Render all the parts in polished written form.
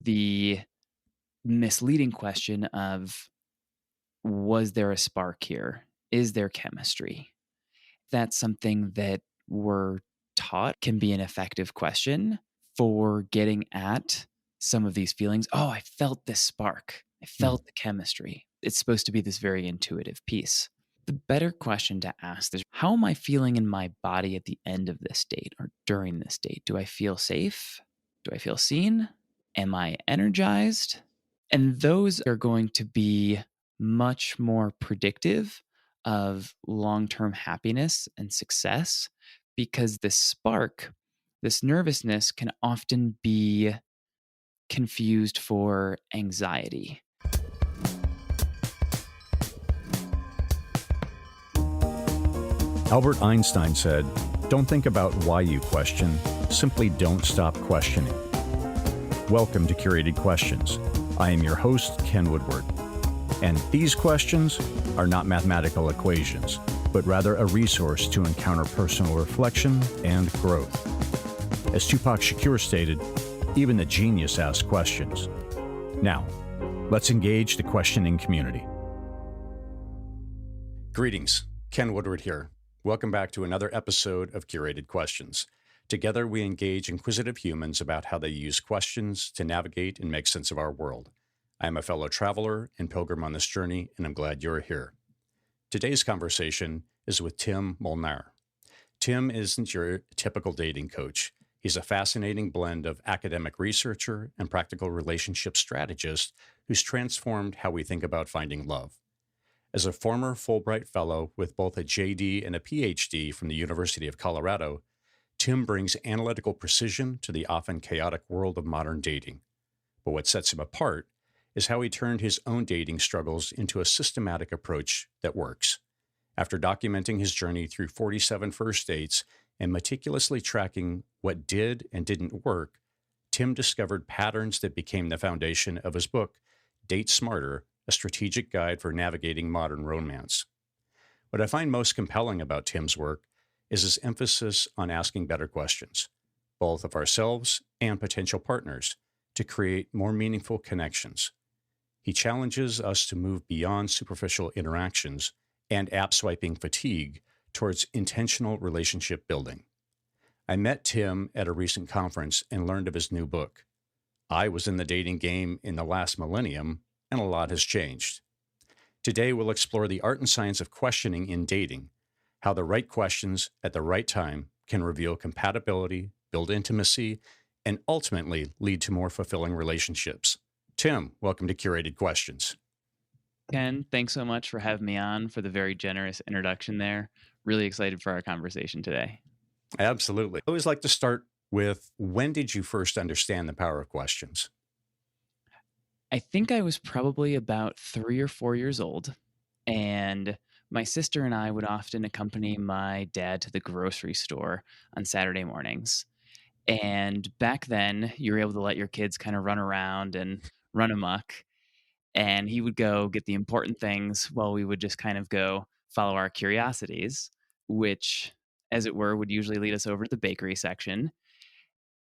the misleading question of, was there a spark here? Is there chemistry? That's something that we're taught can be an effective question for getting at some of these feelings. Oh, I felt this spark. I felt the chemistry. It's supposed to be this very intuitive piece. The better question to ask is, how am I feeling in my body at the end of this date or during this date? Do I feel safe? Do I feel seen? Am I energized? And those are going to be much more predictive of long term happiness and success, because this spark, this nervousness, can often be confused for anxiety. Albert Einstein said, "Don't think about why you question, simply don't stop questioning." Welcome to Curated Questions. I am your host, Ken Woodward. And these questions are not mathematical equations, but rather a resource to encounter personal reflection and growth. As Tupac Shakur stated, even the genius asks questions. Now, let's engage the questioning community. Greetings, Ken Woodward here. Welcome back to another episode of Curated Questions. Together, we engage inquisitive humans about how they use questions to navigate and make sense of our world. I am a fellow traveler and pilgrim on this journey, and I'm glad you're here. Today's conversation is with Tim Molnar. Tim isn't your typical dating coach. He's a fascinating blend of academic researcher and practical relationship strategist who's transformed how we think about finding love. As a former Fulbright fellow with both a J.D. and a Ph.D. from the University of Colorado, Tim brings analytical precision to the often chaotic world of modern dating. But what sets him apart is how he turned his own dating struggles into a systematic approach that works. After documenting his journey through 47 first dates and meticulously tracking what did and didn't work, Tim discovered patterns that became the foundation of his book, Date Smarter, a strategic guide for navigating modern romance. What I find most compelling about Tim's work is his emphasis on asking better questions, both of ourselves and potential partners, to create more meaningful connections. He challenges us to move beyond superficial interactions and app swiping fatigue towards intentional relationship building. I met Tim at a recent conference and learned of his new book. I was in the dating game in the last millennium, and a lot has changed. Today, we'll explore the art and science of questioning in dating, how the right questions at the right time can reveal compatibility, build intimacy, and ultimately lead to more fulfilling relationships. Tim, welcome to Curated Questions. Ken, thanks so much for having me on, for the very generous introduction there. Really excited for our conversation today. Absolutely. I always like to start with, when did you first understand the power of questions? I think I was probably about 3 or 4 years old, and my sister and I would often accompany my dad to the grocery store on Saturday mornings. And back then, you were able to let your kids kind of run around and run amok. And he would go get the important things while we would just kind of go follow our curiosities, which, as it were, would usually lead us over to the bakery section.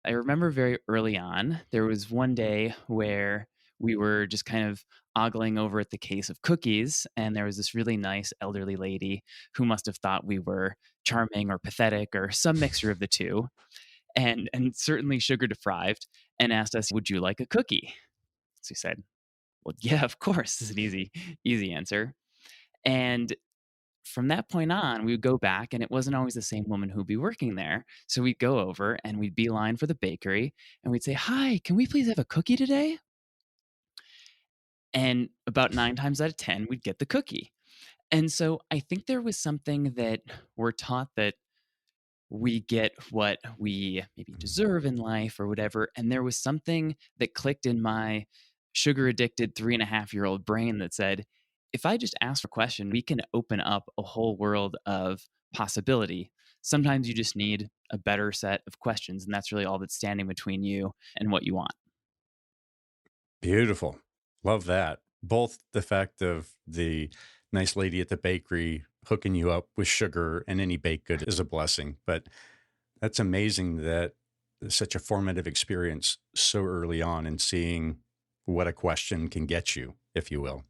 I remember very early on, there was one day where we were just kind of ogling over at the case of cookies, and there was this really nice elderly lady who must have thought we were charming or pathetic or some mixture of the two, and certainly sugar deprived, and asked us, "Would you like a cookie?" So we said, "Well, yeah, of course." This is an easy answer. And from that point on, we would go back, and it wasn't always the same woman who'd be working there. So we'd go over and we'd beeline for the bakery, and we'd say, "Hi, can we please have a cookie today?" And about 9 times out of 10, we'd get the cookie. And so I think there was something that we're taught, that we get what we maybe deserve in life or whatever. And there was something that clicked in my sugar addicted 3.5-year-old brain that said, if I just ask for a question, we can open up a whole world of possibility. Sometimes you just need a better set of questions, and that's really all that's standing between you and what you want. Beautiful. Love that. Both the fact of the nice lady at the bakery hooking you up with sugar, and any baked good is a blessing. But that's amazing that such a formative experience so early on and seeing what a question can get you, if you will.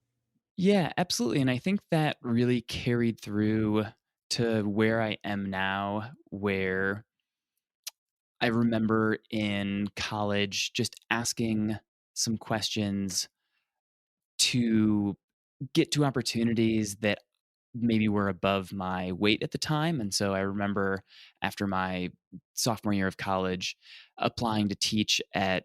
Yeah, absolutely. And I think that really carried through to where I am now, where I remember in college just asking some questions to get to opportunities that maybe were above my weight at the time. And so I remember after my sophomore year of college applying to teach at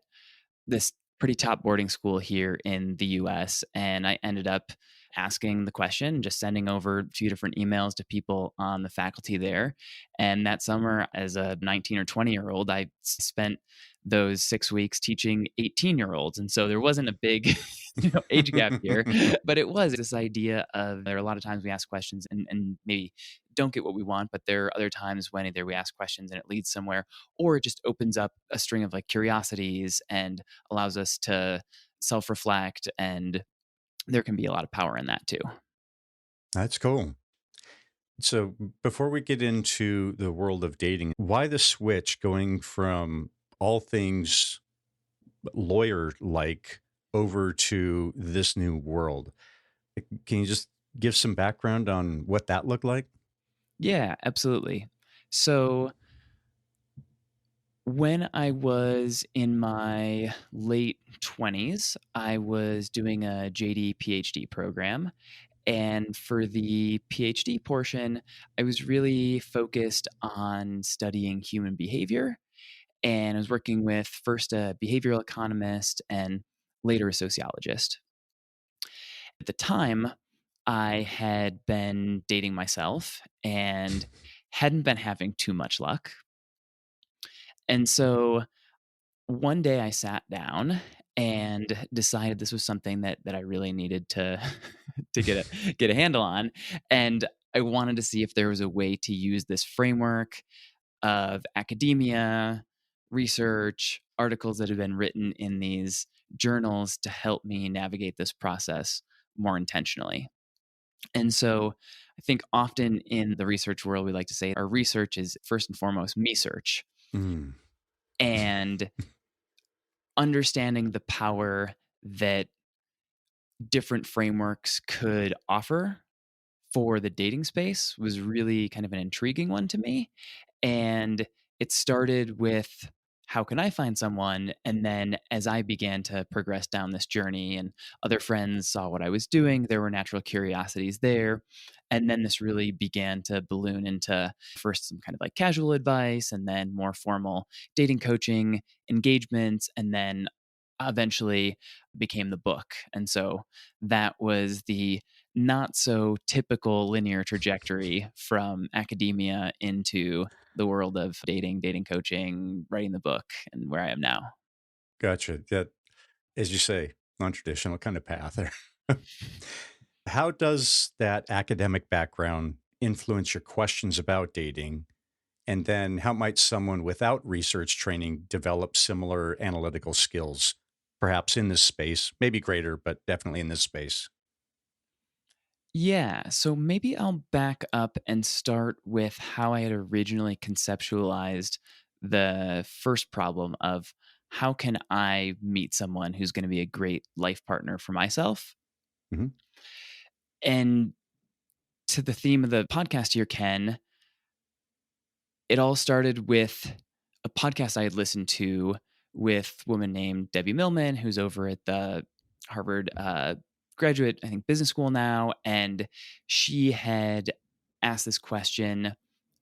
this pretty top boarding school here in the US. And I ended up asking the question, just sending over a few different emails to people on the faculty there. And that summer, as a 19 or 20-year-old, I spent those 6 weeks teaching 18-year-olds. And so there wasn't a big age gap here, but it was this idea of there are a lot of times we ask questions and maybe don't get what we want, but there are other times when either we ask questions and it leads somewhere, or it just opens up a string of like curiosities and allows us to self reflect. And there can be a lot of power in that too. That's cool. So before we get into the world of dating, why the switch going from all things lawyer like over to this new world? Can you just give some background on what that looked like? Yeah, absolutely. So when I was in my late 20s, I was doing a JD PhD program. And for the PhD portion, I was really focused on studying human behavior. And I was working with first a behavioral economist and later a sociologist. At the time, I had been dating myself and hadn't been having too much luck. And so one day I sat down and decided this was something that I really needed to to get a handle on. And I wanted to see if there was a way to use this framework of academia, research, articles that have been written in these journals to help me navigate this process more intentionally. And so I think often in the research world, we like to say our research is first and foremost me search. Mm. And understanding the power that different frameworks could offer for the dating space was really kind of an intriguing one to me. And it started with how can I find someone? And then as I began to progress down this journey and other friends saw what I was doing, there were natural curiosities there. And then this really began to balloon into first some kind of like casual advice and then more formal dating coaching engagements. And then eventually became the book. And so that was the not so typical linear trajectory from academia into the world of dating, dating coaching, writing the book, and where I am now. Gotcha. That, as you say, non-traditional kind of path there. How does that academic background influence your questions about dating? And then how might someone without research training develop similar analytical skills, perhaps in this space, maybe greater, but definitely in this space? Yeah, so maybe I'll back up and start with how I had originally conceptualized the first problem of how can I meet someone who's going to be a great life partner for myself? Hmm. And to the theme of the podcast here, Ken, it all started with a podcast I had listened to with a woman named Debbie Millman, who's over at the Harvard graduate, I think, business school now. And she had asked this question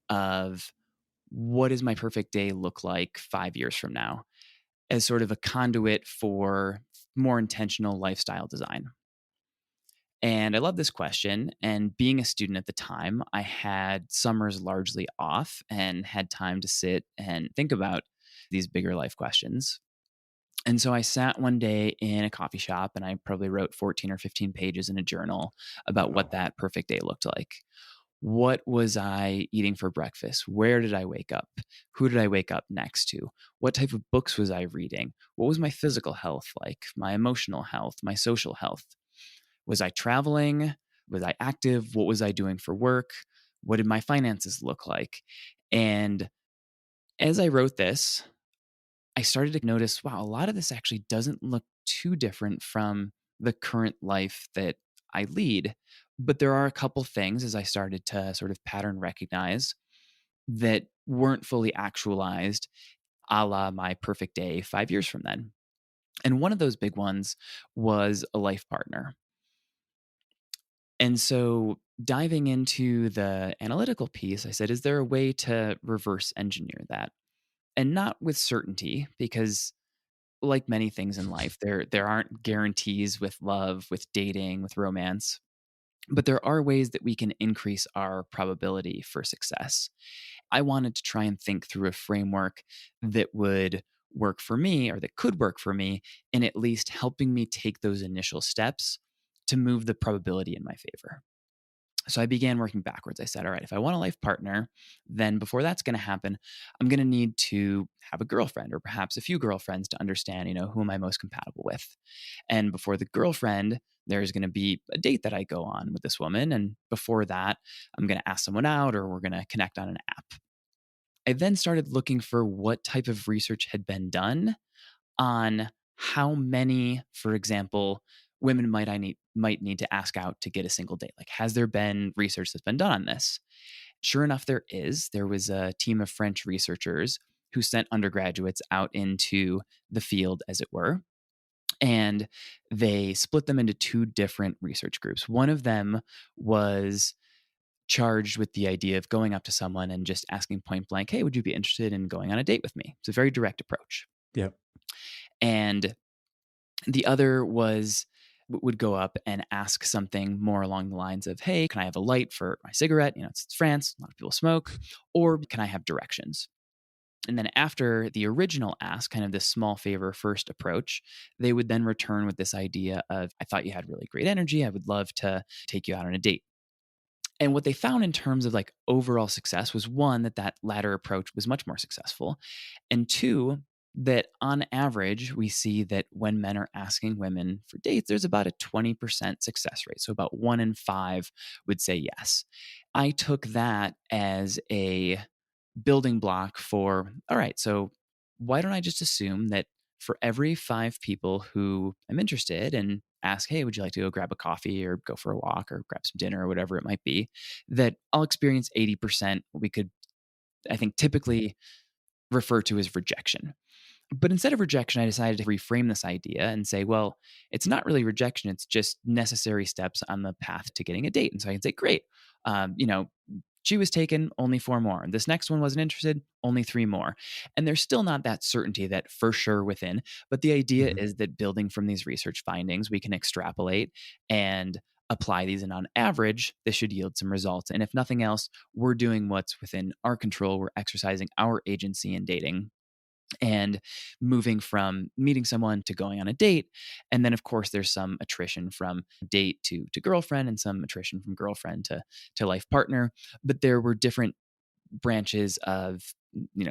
of what does my perfect day look like 5 years from now as sort of a conduit for more intentional lifestyle design. And I love this question. And being a student at the time, I had summers largely off and had time to sit and think about these bigger life questions. And so I sat one day in a coffee shop and I probably wrote 14 or 15 pages in a journal about what Wow. that perfect day looked like. What was I eating for breakfast? Where did I wake up? Who did I wake up next to? What type of books was I reading? What was my physical health like? My emotional health, my social health? Was I traveling? Was I active? What was I doing for work? What did my finances look like? And as I wrote this, I started to notice, wow, a lot of this actually doesn't look too different from the current life that I lead. But there are a couple things as I started to sort of pattern recognize that weren't fully actualized, a la my perfect day 5 years from then. And one of those big ones was a life partner. And so diving into the analytical piece, I said, is there a way to reverse engineer that? And not with certainty, because like many things in life, there aren't guarantees with love, with dating, with romance, but there are ways that we can increase our probability for success. I wanted to try and think through a framework that would work for me or that could work for me in at least helping me take those initial steps to move the probability in my favor. So I began working backwards. I said, all right, if I want a life partner, then before that's going to happen, I'm going to need to have a girlfriend or perhaps a few girlfriends to understand, who am I most compatible with? And before the girlfriend, there's going to be a date that I go on with this woman. And before that, I'm going to ask someone out or we're going to connect on an app. I then started looking for what type of research had been done on how many, for example, women might need to ask out to get a single date. Like, has there been research that's been done on this? Sure enough, there is. There was a team of French researchers who sent undergraduates out into the field, as it were, and they split them into two different research groups. One of them was charged with the idea of going up to someone and just asking point blank, hey, would you be interested in going on a date with me? It's a very direct approach. Yep. And the other would go up and ask something more along the lines of, hey, can I have a light for my cigarette? It's France, a lot of people smoke. Or can I have directions? And then after the original ask, kind of this small favor first approach, they would then return with this idea of, I thought you had really great energy. I would love to take you out on a date. And what they found in terms of like overall success was one, that latter approach was much more successful. And two, that on average, we see that when men are asking women for dates, there's about a 20% success rate. So about 1 in 5 would say yes. I took that as a building block for, all right, so why don't I just assume that for every 5 people who I'm interested and ask, hey, would you like to go grab a coffee or go for a walk or grab some dinner or whatever it might be, that I'll experience 80% what we could, I think, typically refer to as rejection. But instead of rejection, I decided to reframe this idea and say, well, it's not really rejection. It's just necessary steps on the path to getting a date. And so I can say, great, um, you know, she was taken, only 4 more. This next one wasn't interested, only 3 more. And there's still not that certainty that for sure within. But the idea Hmm. is that building from these research findings, we can extrapolate and apply these. And on average, this should yield some results. And if nothing else, we're doing what's within our control. We're exercising our agency in dating and moving from meeting someone to going on a date. And then of course there's some attrition from date to girlfriend and some attrition from girlfriend to life partner. But there were different branches of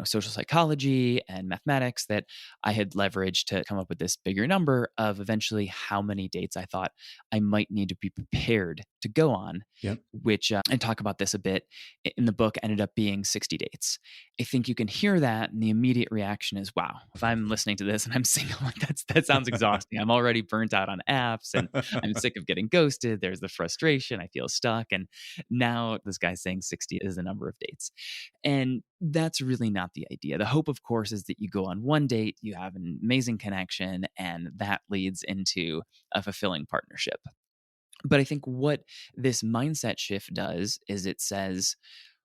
social psychology and mathematics that I had leveraged to come up with this bigger number of eventually how many dates I thought I might need to be prepared to go on, Yep. which and talk about this a bit in the book, ended up being 60 dates. I think you can hear that and the immediate reaction is, wow, if I'm listening to this and I'm single, like that sounds exhausting. I'm already burnt out on apps and I'm sick of getting ghosted. There's the frustration, I feel stuck, and now this guy's saying 60 is the number of dates. And that's really not the idea. The hope, of course, is that you go on one date, you have an amazing connection, and that leads into a fulfilling partnership. But I think what this mindset shift does is it says,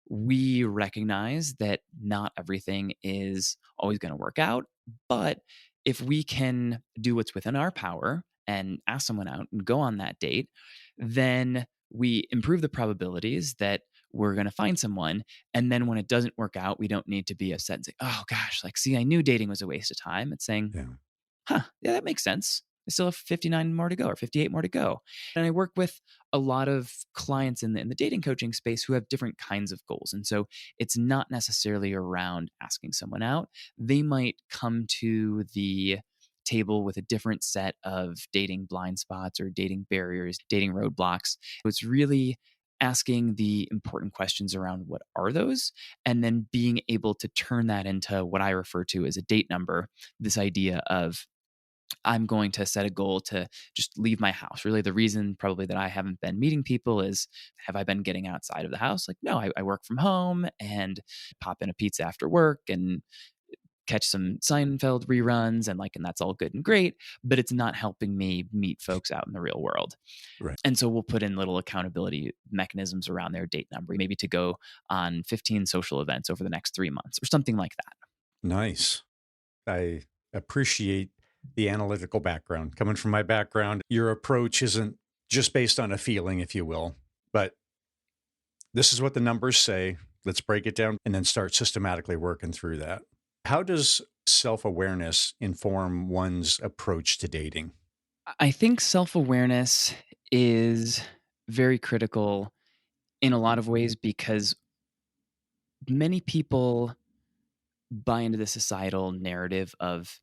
we recognize that not everything is always going to work out. But if we can do what's within our power and ask someone out and go on that date, then we improve the probabilities that we're going to find someone. And then when it doesn't work out, we don't need to be upset and say, oh gosh, like, see, I knew dating was a waste of time. It's saying, Yeah. huh, yeah, that makes sense. I still have 59 more to go or 58 more to go. And I work with a lot of clients in the dating coaching space who have different kinds of goals. And so it's not necessarily around asking someone out. They might come to the table with a different set of dating blind spots or dating barriers, dating roadblocks. It's really asking the important questions around what are those, and then being able to turn that into what I refer to as a date number. This idea of I'm going to set a goal to just leave my house. Really, the reason probably that I haven't been meeting people is, have I been getting outside of the house? Like, no, I work from home and pop in a pizza after work and catch some Seinfeld reruns, and that's all good and great, but it's not helping me meet folks out in the real world. Right. And so we'll put in little accountability mechanisms around their date number, maybe to go on 15 social events over the next 3 months or something like that. Nice. I appreciate the analytical background. Coming from my background, your approach isn't just based on a feeling, if you will, but this is what the numbers say. Let's break it down and then start systematically working through that. How does self awareness inform one's approach to dating? I think self awareness is very critical in a lot of ways because many people buy into the societal narrative of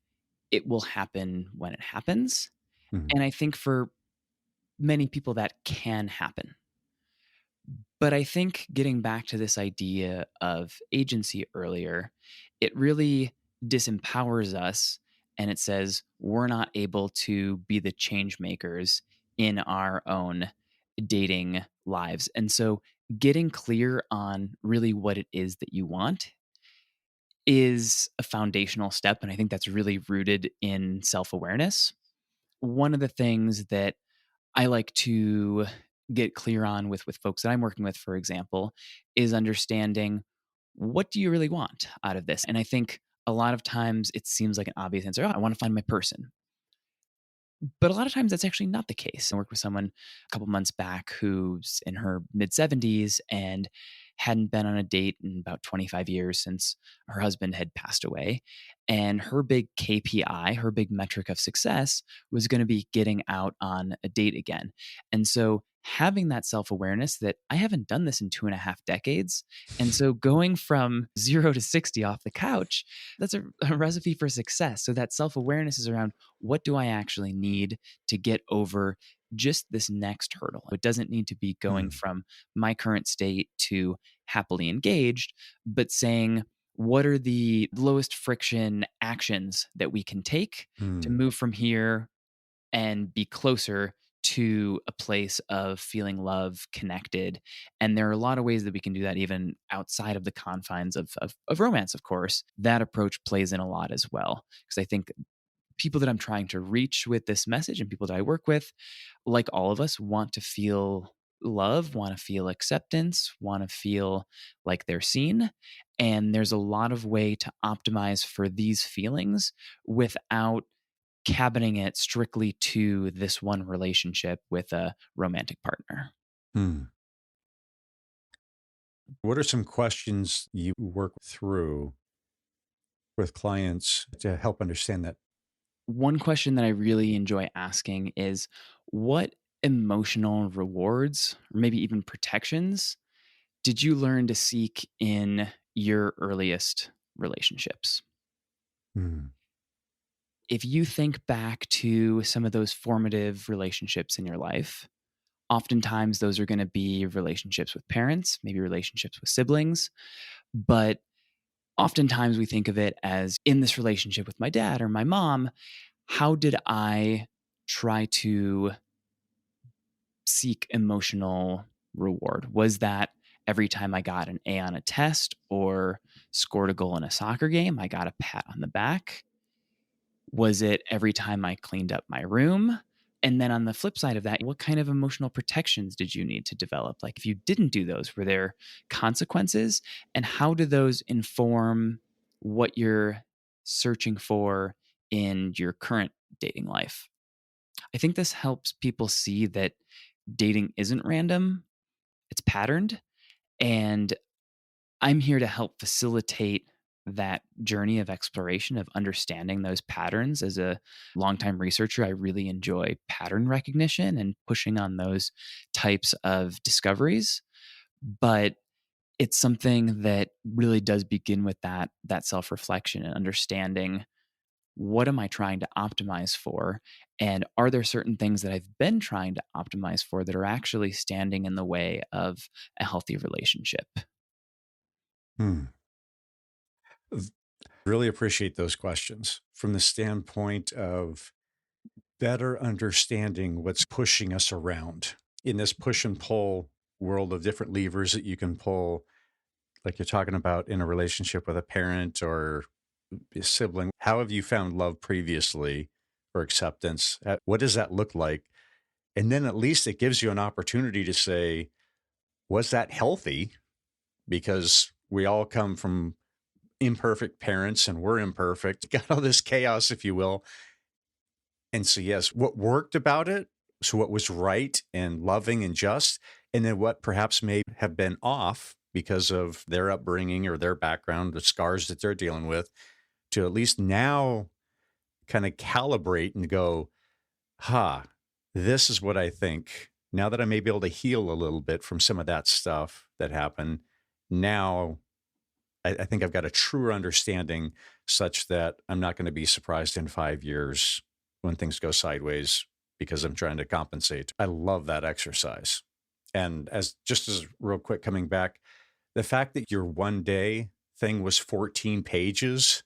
it will happen when it happens. Mhm. And I think for many people that can happen. But I think getting back to this idea of agency earlier, it really disempowers us and it says we're not able to be the change makers in our own dating lives. And so getting clear on really what it is that you want is a foundational step. And I think that's really rooted in self awareness. One of the things that I like to get clear on with folks that I'm working with, for example, is understanding, what do you really want out of this? And I think a lot of times it seems like an obvious answer. Oh, I want to find my person. But a lot of times that's actually not the case. I worked with someone a couple months back who's in her mid 70s and hadn't been on a date in about 25 years since her husband had passed away. And her big KPI, her big metric of success, was going to be getting out on a date again. And so having that self awareness that I haven't done this in 2.5 decades. And so going from 0 to 60 off the couch, that's a recipe for success. So that self awareness is around, what do I actually need to get over just this next hurdle? It doesn't need to be going Mm. from my current state to happily engaged, but saying, what are the lowest friction actions that we can take to Mm. move from here and be closer to a place of feeling love, connected. And there are a lot of ways that we can do that, even outside of the confines of romance, of course. That approach plays in a lot as well. Because I think people that I'm trying to reach with this message and people that I work with, like all of us, want to feel love, want to feel acceptance, want to feel like they're seen. And there's a lot of way to optimize for these feelings without cabining it strictly to this one relationship with a romantic partner. Mm. What are some questions you work through with clients to help understand that? One question that I really enjoy asking is, what emotional rewards or maybe even protections did you learn to seek in your earliest relationships? Mm. If you think back to some of those formative relationships in your life, oftentimes those are going to be relationships with parents, maybe relationships with siblings, but oftentimes we think of it as, in this relationship with my dad or my mom, how did I try to seek emotional reward? Was that every time I got an A on a test or scored a goal in a soccer game, I got a pat on the back? Was it every time I cleaned up my room? And then on the flip side of that, what kind of emotional protections did you need to develop? Like, if you didn't do those, were there consequences? And how do those inform what you're searching for in your current dating life? I think this helps people see that dating isn't random, it's patterned. And I'm here to help facilitate that journey of exploration, of understanding those patterns. As a longtime researcher, I really enjoy pattern recognition and pushing on those types of discoveries. But it's something that really does begin with that self-reflection and understanding, what am I trying to optimize for? And are there certain things that I've been trying to optimize for that are actually standing in the way of a healthy relationship? Hmm. Really appreciate those questions from the standpoint of better understanding what's pushing us around in this push and pull world of different levers that you can pull, like you're talking about in a relationship with a parent or a sibling. How have you found love previously or acceptance? What does that look like? And then at least it gives you an opportunity to say, was that healthy? Because we all come from imperfect parents and we're imperfect, got all this chaos, if you will. And so, yes, what worked about it? So, what was right and loving and just, and then what perhaps may have been off because of their upbringing or their background, the scars that they're dealing with, to at least now kind of calibrate and go, ha, this is what I think. Now that I may be able to heal a little bit from some of that stuff that happened, now I think I've got a truer understanding such that I'm not going to be surprised in 5 years when things go sideways because I'm trying to compensate. I love that exercise. And as just as real quick coming back, the fact that your 1 day thing was 14 pages,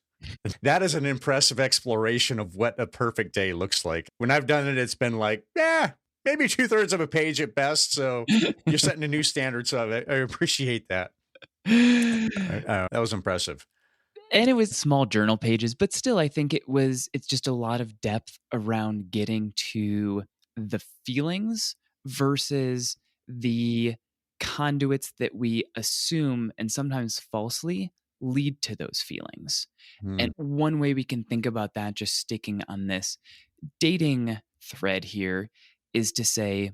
that is an impressive exploration of what a perfect day looks like. When I've done it, it's been like, yeah, maybe 2/3 of a page at best. So you're setting a new standard. So I appreciate that. That was impressive. And it was small journal pages, but still I think it's just a lot of depth around getting to the feelings versus the conduits that we assume and sometimes falsely lead to those feelings. Hmm. And one way we can think about that, just sticking on this dating thread here, is to say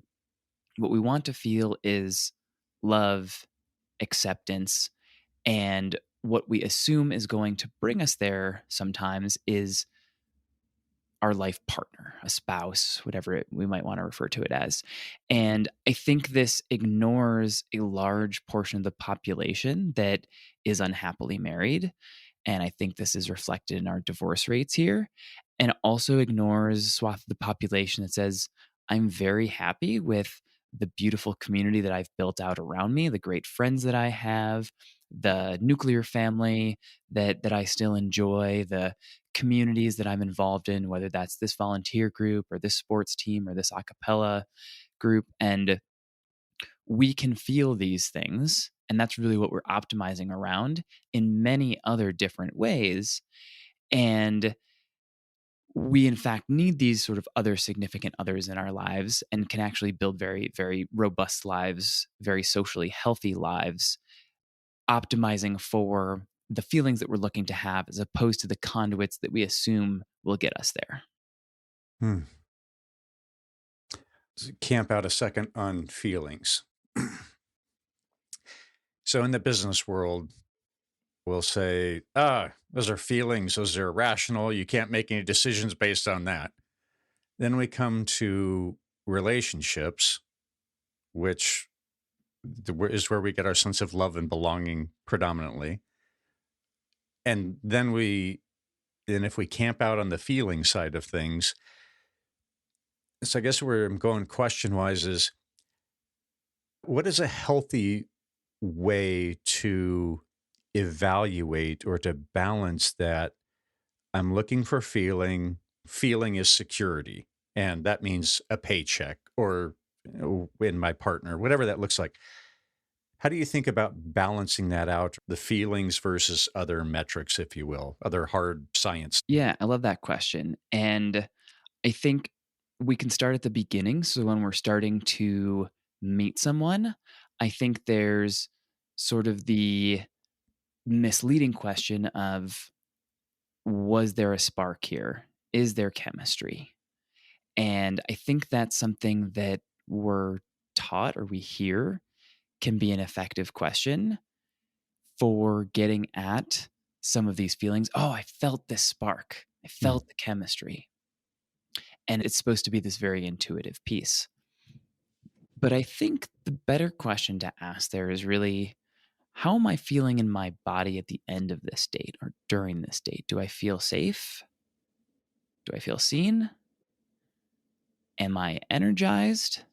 what we want to feel is love, acceptance, and what we assume is going to bring us there sometimes is our life partner, a spouse, whatever we might want to refer to it as. And I think this ignores a large portion of the population that is unhappily married. And I think this is reflected in our divorce rates here. And also ignores a swath of the population that says, I'm very happy with the beautiful community that I've built out around me, the great friends that I have, the nuclear family that I still enjoy, the communities that I'm involved in, whether that's this volunteer group or this sports team or this a cappella group. And we can feel these things. And that's really what we're optimizing around in many other different ways. And we, in fact, need these sort of other significant others in our lives and can actually build very, very robust lives, very socially healthy lives, optimizing for the feelings that we're looking to have as opposed to the conduits that we assume will get us there. Hmm. Camp out a second on feelings. So in the business world, we'll say, those are feelings, those are irrational. You can't make any decisions based on that. Then we come to relationships, which is where we get our sense of love and belonging predominantly. And then if we camp out on the feeling side of things, so I guess where I'm going question wise is what is a healthy way to evaluate or to balance that? I'm looking for feeling is security. And that means a paycheck or in my partner, whatever that looks like. How do you think about balancing that out, the feelings versus other metrics, if you will, other hard science? Yeah, I love that question. And I think we can start at the beginning. So when we're starting to meet someone, I think there's sort of the misleading question of, was there a spark here? Is there chemistry? And I think that's something that we're taught or we hear can be an effective question for getting at some of these feelings. Oh, I felt this spark. I Hmm. felt the chemistry. And it's supposed to be this very intuitive piece. But I think the better question to ask there is really, how am I feeling in my body at the end of this date or during this date? Do I feel safe? Do I feel seen? Am I energized?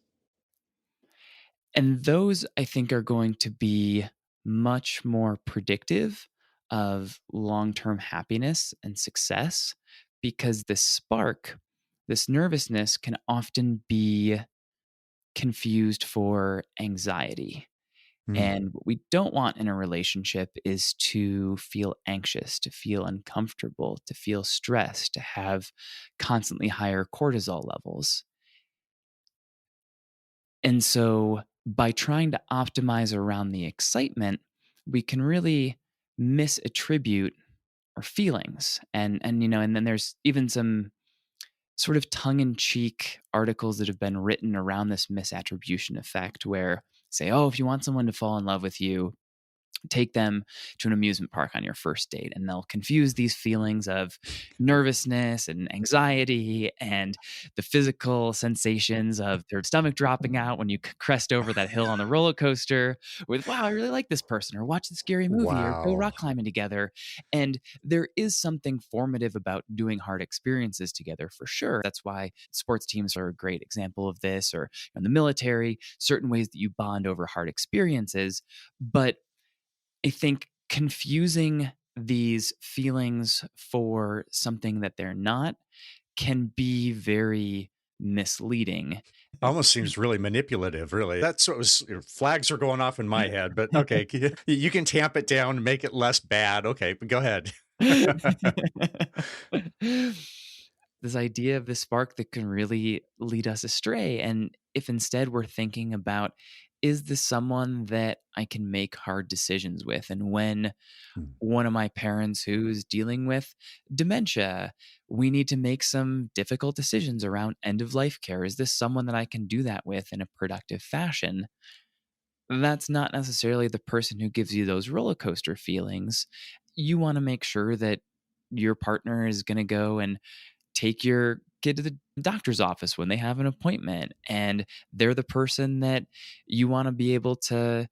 And those, I think, are going to be much more predictive of long term happiness and success because this spark, this nervousness can often be confused for anxiety. Hmm. And what we don't want in a relationship is to feel anxious, to feel uncomfortable, to feel stressed, to have constantly higher cortisol levels. And so by trying to optimize around the excitement, we can really misattribute our feelings. And then there's even some sort of tongue-in-cheek articles that have been written around this misattribution effect where say, oh, if you want someone to fall in love with you, take them to an amusement park on your first date, and they'll confuse these feelings of nervousness and anxiety and the physical sensations of their stomach dropping out when you crest over that hill on the roller coaster with, wow, I really like this person, or watch the scary movie, or go Wow. rock climbing together. And there is something formative about doing hard experiences together for sure. That's why sports teams are a great example of this, or in the military, certain ways that you bond over hard experiences. But I think confusing these feelings for something that they're not can be very misleading. Almost seems really manipulative, really. That's what was flags are going off in my head, but okay, you can tamp it down and make it less bad. Okay, but go ahead. This idea of the spark that can really lead us astray. And if instead we're thinking about, is this someone that I can make hard decisions with? And when Hmm. one of my parents who's dealing with dementia, we need to make some difficult decisions around end of life care. Is this someone that I can do that with in a productive fashion? That's not necessarily the person who gives you those roller coaster feelings. You want to make sure that your partner is going to go and take your kid to the doctor's office when they have an appointment, and they're the person that you want to be able to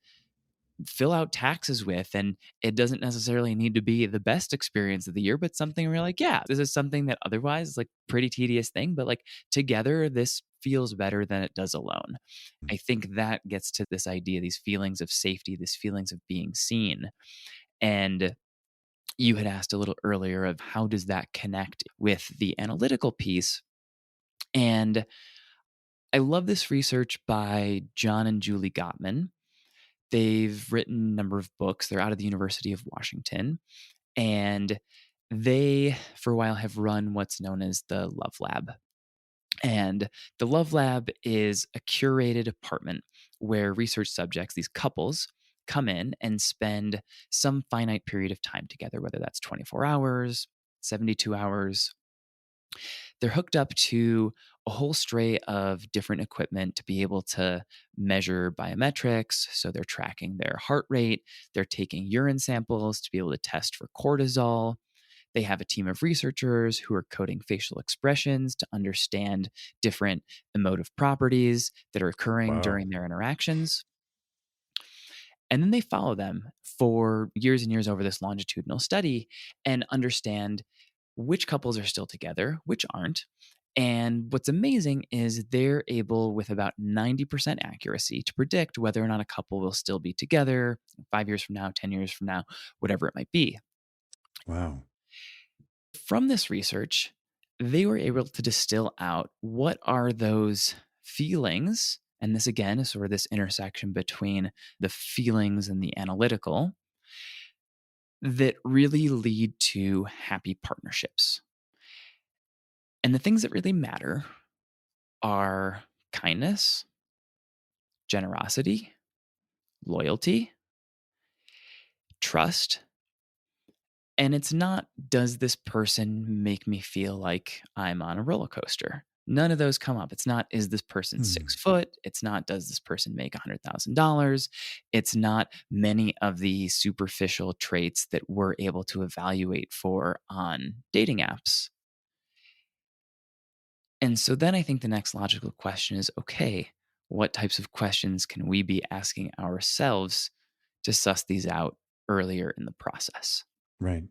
fill out taxes with. And it doesn't necessarily need to be the best experience of the year, but something where you're like, yeah, this is something that otherwise is like pretty tedious thing, but like together this feels better than it does alone. I think that gets to this idea, these feelings of safety, these feelings of being seen. And you had asked a little earlier of how does that connect with the analytical piece. And I love this research by John and Julie Gottman. They've written a number of books. They're out of the University of Washington. And they, for a while, have run what's known as the Love Lab. And the Love Lab is a curated apartment where research subjects, these couples, come in and spend some finite period of time together, whether that's 24 hours, 72 hours. They're hooked up to a whole stray of different equipment to be able to measure biometrics. So they're tracking their heart rate, they're taking urine samples to be able to test for cortisol. They have a team of researchers who are coding facial expressions to understand different emotive properties that are occurring Wow. during their interactions. And then they follow them for years and years over this longitudinal study and understand which couples are still together, which aren't. And what's amazing is they're able, with about 90% accuracy, to predict whether or not a couple will still be together 5 years from now, 10 years from now, whatever it might be. Wow. From this research, they were able to distill out what are those feelings. And this, again, is sort of this intersection between the feelings and the analytical that really lead to happy partnerships. And the things that really matter are kindness, generosity, loyalty, trust. And it's not, does this person make me feel like I'm on a roller coaster? None of those come up. It's not, is this person Hmm. 6 foot? It's not, does this person make $100,000? It's not many of the superficial traits that we're able to evaluate for on dating apps. And so then I think the next logical question is, okay, what types of questions can we be asking ourselves to suss these out earlier in the process? Right.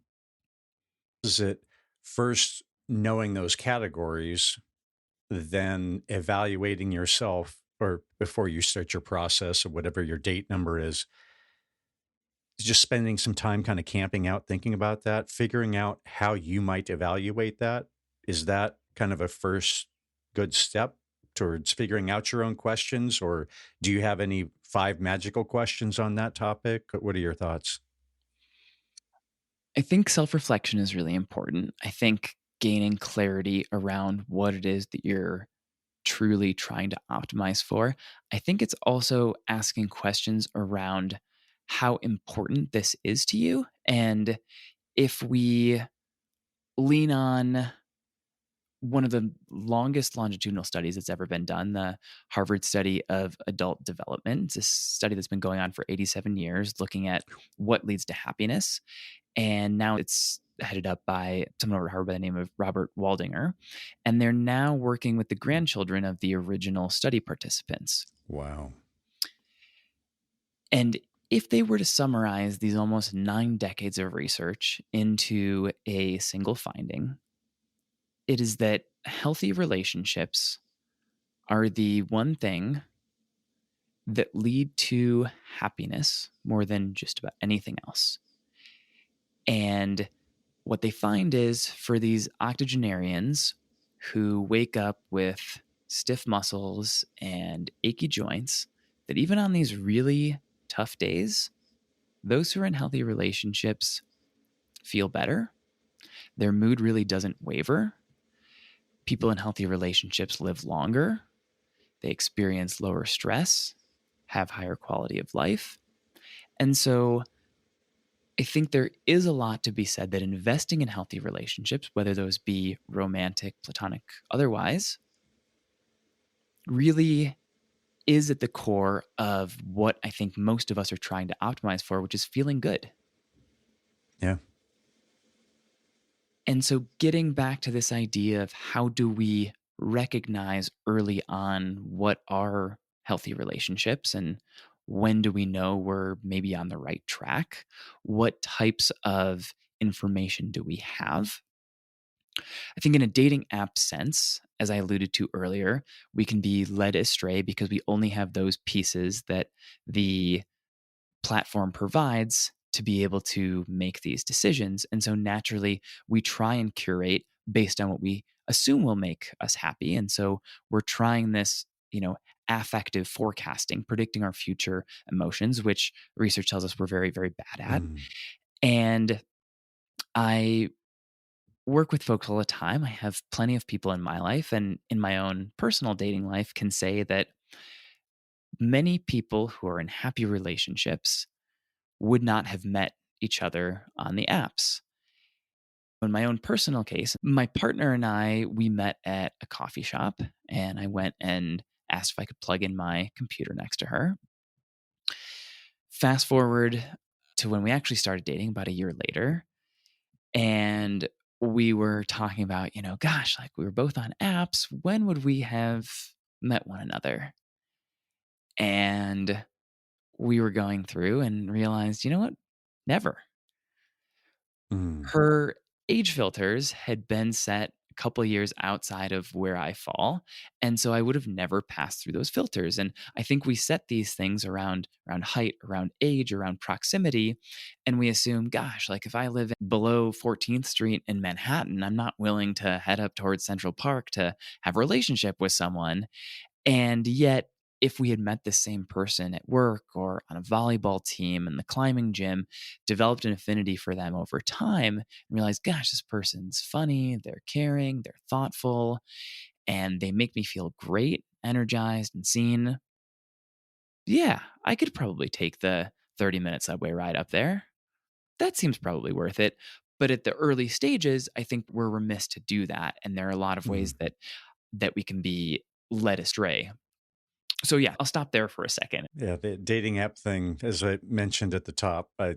Is it first? knowing those categories, then evaluating yourself or before you start your process or whatever your date number is, just spending some time kind of camping out, thinking about that, figuring out how you might evaluate that. Is that kind of a first good step towards figuring out your own questions? Or do you have any five magical questions on that topic? What are your thoughts? I think self reflection is really important. I think gaining clarity around what it is that you're truly trying to optimize for. I think it's also asking questions around how important this is to you. And if we lean on one of the longest longitudinal studies that's ever been done, the Harvard study of adult development. It's a study that's been going on for 87 years, looking at what leads to happiness. And now it's headed up by someone over at Harvard by the name of Robert Waldinger. And they're now working with the grandchildren of the original study participants. Wow. And if they were to summarize these almost 9 decades of research into a single finding, it is that healthy relationships are the one thing that lead to happiness more than just about anything else. And what they find is for these octogenarians who wake up with stiff muscles and achy joints, that even on these really tough days, those who are in healthy relationships feel better. Their mood really doesn't waver. People in healthy relationships live longer. They experience lower stress, have higher quality of life. And so I think there is a lot to be said that investing in healthy relationships, whether those be romantic, platonic, otherwise, really is at the core of what I think most of us are trying to optimize for, which is feeling good. Yeah. And so getting back to this idea of how do we recognize early on what are healthy relationships and when do we know we're maybe on the right track? What types of information do we have? I think in a dating app sense, as I alluded to earlier, we can be led astray because we only have those pieces that the platform provides to be able to make these decisions. And so naturally, we try and curate based on what we assume will make us happy. And so we're trying this, affective forecasting, predicting our future emotions, which research tells us we're very, very bad at. Mm. And I work with folks all the time. I have plenty of people in my life and in my own personal dating life can say that many people who are in happy relationships would not have met each other on the apps. In my own personal case, my partner and I, we met at a coffee shop and I went and asked if I could plug in my computer next to her. Fast forward to when we actually started dating about a year later. And we were talking about, gosh, like we were both on apps. When would we have met one another? And we were going through and realized, you know what? Never. Mm. Her age filters had been set a couple of years outside of where I fall, and so I would have never passed through those filters. And I think we set these things around height, around age, around proximity, and we assume, gosh, like if I live below 14th Street in Manhattan, I'm not willing to head up towards Central Park to have a relationship with someone. And yet, if we had met the same person at work or on a volleyball team in the climbing gym, developed an affinity for them over time, and realized, gosh, this person's funny, they're caring, they're thoughtful, and they make me feel great, energized, and seen. Yeah, I could probably take the 30-minute subway ride up there. That seems probably worth it. But at the early stages, I think we're remiss to do that. And there are a lot of ways Mm. that we can be led astray. So yeah, I'll stop there for a second. Yeah. The dating app thing, as I mentioned at the top, I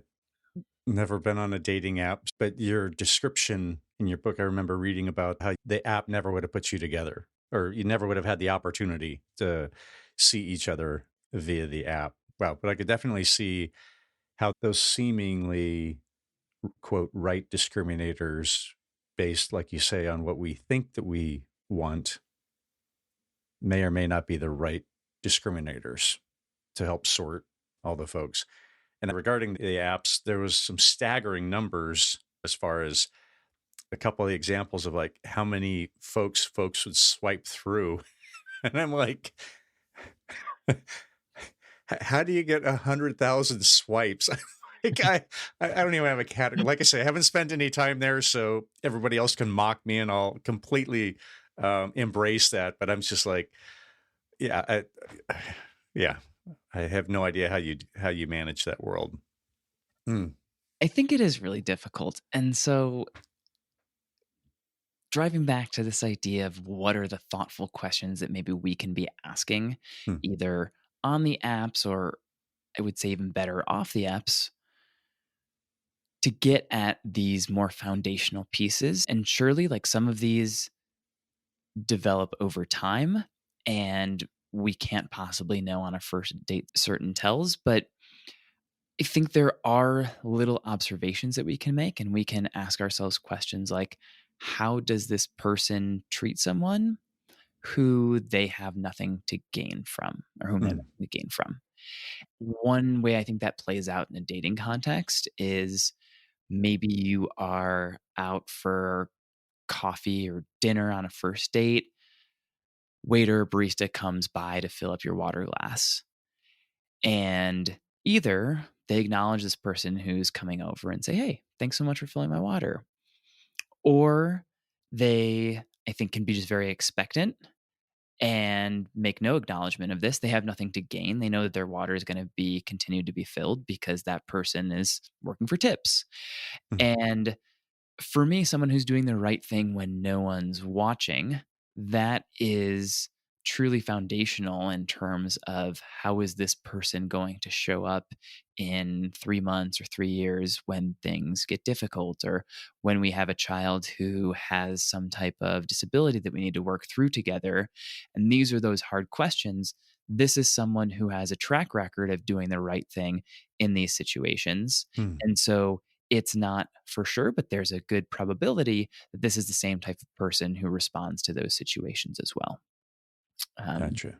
never been on a dating app, but your description in your book, I remember reading about how the app never would have put you together, or you never would have had the opportunity to see each other via the app. Wow. But I could definitely see how those seemingly, quote, right discriminators based, like you say, on what we think that we want may or may not be the right discriminators to help sort all the folks. And regarding the apps, there was some staggering numbers as far as a couple of the examples of like how many folks would swipe through. And I'm like, how do you get 100,000 swipes? Like I don't even have a category. Like I say, I haven't spent any time there, so everybody else can mock me, and I'll completely embrace that. But I'm just like, yeah, yeah, I have no idea how you manage that world. Mm, I think it is really difficult. And so driving back to this idea of what are the thoughtful questions that maybe we can be asking, mm, either on the apps or I would say even better off the apps, to get at these more foundational pieces. And surely, like some of these develop over time, and we can't possibly know on a first date certain tells. But I think there are little observations that we can make, and we can ask ourselves questions like, how does this person treat someone who they have nothing to gain from, or whom they have mm, nothing to gain from? One way I think that plays out in a dating context is maybe you are out for coffee or dinner on a first date. Waiter, barista comes by to fill up your water glass. And either they acknowledge this person who's coming over and say, "Hey, thanks so much for filling my water." Or they, I think, can be just very expectant and make no acknowledgement of this. They have nothing to gain. They know that their water is going to be continued to be filled because that person is working for tips. mm, And for me, someone who's doing the right thing when no one's watching, that is truly foundational in terms of how is this person going to show up in 3 months or 3 years when things get difficult, or when we have a child who has some type of disability that we need to work through together. And these are those hard questions. This is someone who has a track record of doing the right thing in these situations. mm. And so it's not for sure, but there's a good probability that this is the same type of person who responds to those situations as well. Um, Gotcha.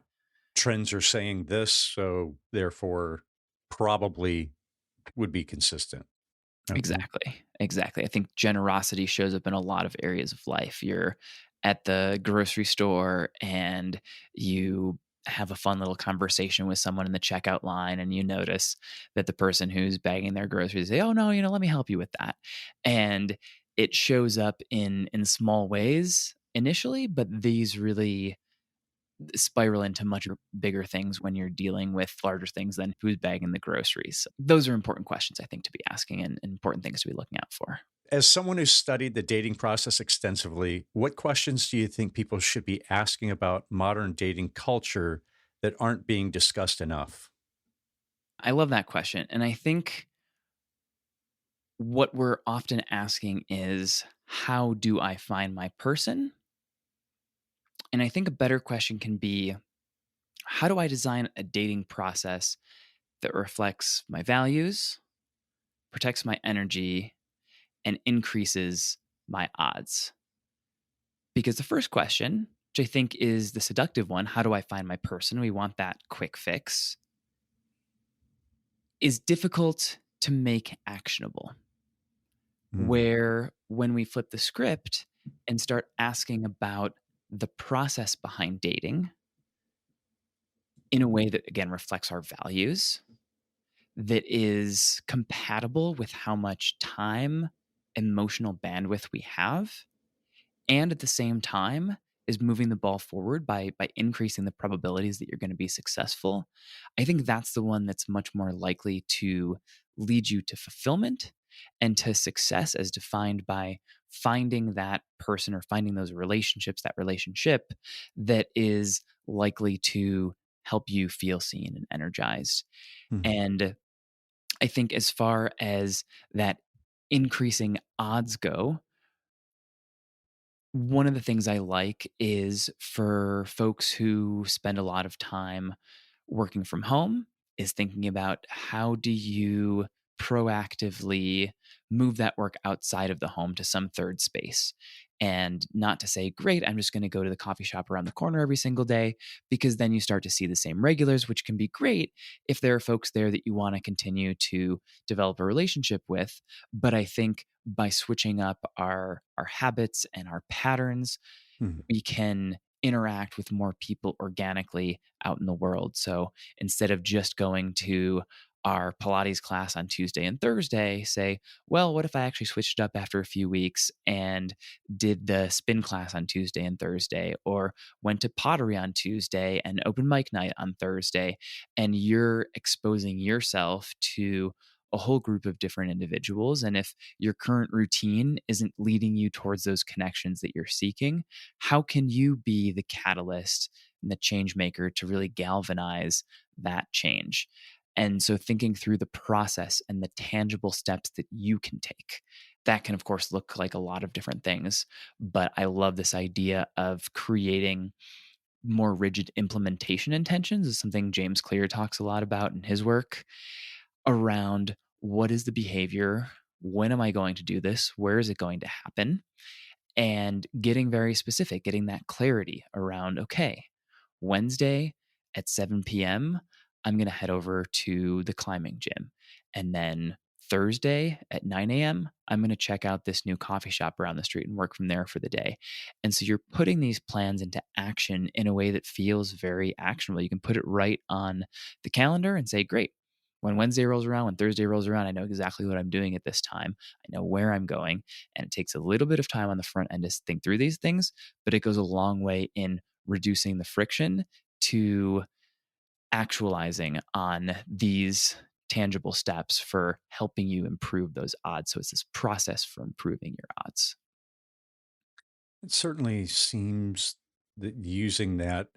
Trends are saying this, so therefore probably would be consistent. Okay. exactly, exactly. I think generosity shows up in a lot of areas of life. You're at the grocery store and you have a fun little conversation with someone in the checkout line, and you notice that the person who's bagging their groceries say, "Oh no, let me help you with that," and it shows up in small ways initially, but these really spiral into much bigger things when you're dealing with larger things than who's bagging the groceries. Those are important questions I think to be asking, and important things to be looking out for. As someone who's studied the dating process extensively, what questions do you think people should be asking about modern dating culture that aren't being discussed enough? I love that question. And I think what we're often asking is, how do I find my person? And I think a better question can be, how do I design a dating process that reflects my values, protects my energy, and increases my odds? Because the first question, which I think is the seductive one, how do I find my person? We want that quick fix, is difficult to make actionable. Mm, Where when we flip the script and start asking about the process behind dating in a way that, again, reflects our values, that is compatible with how much time, emotional bandwidth we have, and at the same time is moving the ball forward by increasing the probabilities that you're going to be successful. I think that's the one that's much more likely to lead you to fulfillment and to success, as defined by finding that person or finding those relationships, that relationship that is likely to help you feel seen and energized. mm, And I think as far as that increasing odds go, one of the things I like is for folks who spend a lot of time working from home is thinking about, how do you proactively move that work outside of the home to some third space. And not to say, great, I'm just going to go to the coffee shop around the corner every single day, because then you start to see the same regulars, which can be great if there are folks there that you want to continue to develop a relationship with. But I think by switching up our habits and our patterns, Hmm. we can interact with more people organically out in the world. So instead of just going to our Pilates class on Tuesday and Thursday, say, well, what if I actually switched it up after a few weeks and did the spin class on Tuesday and Thursday, or went to pottery on Tuesday and open mic night on Thursday? And you're exposing yourself to a whole group of different individuals. And if your current routine isn't leading you towards those connections that you're seeking, how can you be the catalyst and the change maker to really galvanize that change? And so thinking through the process and the tangible steps that you can take. That can, of course, look like a lot of different things. But I love this idea of creating more rigid implementation intentions, is something James Clear talks a lot about in his work around what is the behavior? When am I going to do this? Where is it going to happen? And getting very specific, getting that clarity around, okay, Wednesday at 7 p.m., I'm going to head over to the climbing gym. And then Thursday at 9 a.m., I'm going to check out this new coffee shop around the street and work from there for the day. And so you're putting these plans into action in a way that feels very actionable. You can put it right on the calendar and say, great. When Wednesday rolls around, when Thursday rolls around, I know exactly what I'm doing at this time. I know where I'm going. And it takes a little bit of time on the front end to think through these things, but it goes a long way in reducing the friction to actualizing on these tangible steps for helping you improve those odds. So it's this process for improving your odds. It certainly seems that using that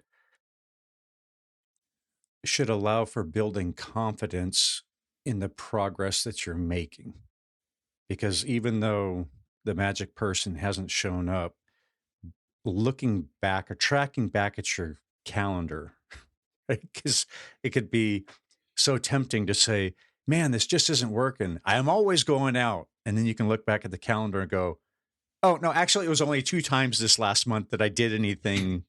should allow for building confidence in the progress that you're making. Because even though the magic person hasn't shown up, looking back or tracking back at your calendar, right? Because it could be so tempting to say, man, this just isn't working. I am always going out. And then you can look back at the calendar and go, oh, no, actually, it was only 2 times this last month that I did anything,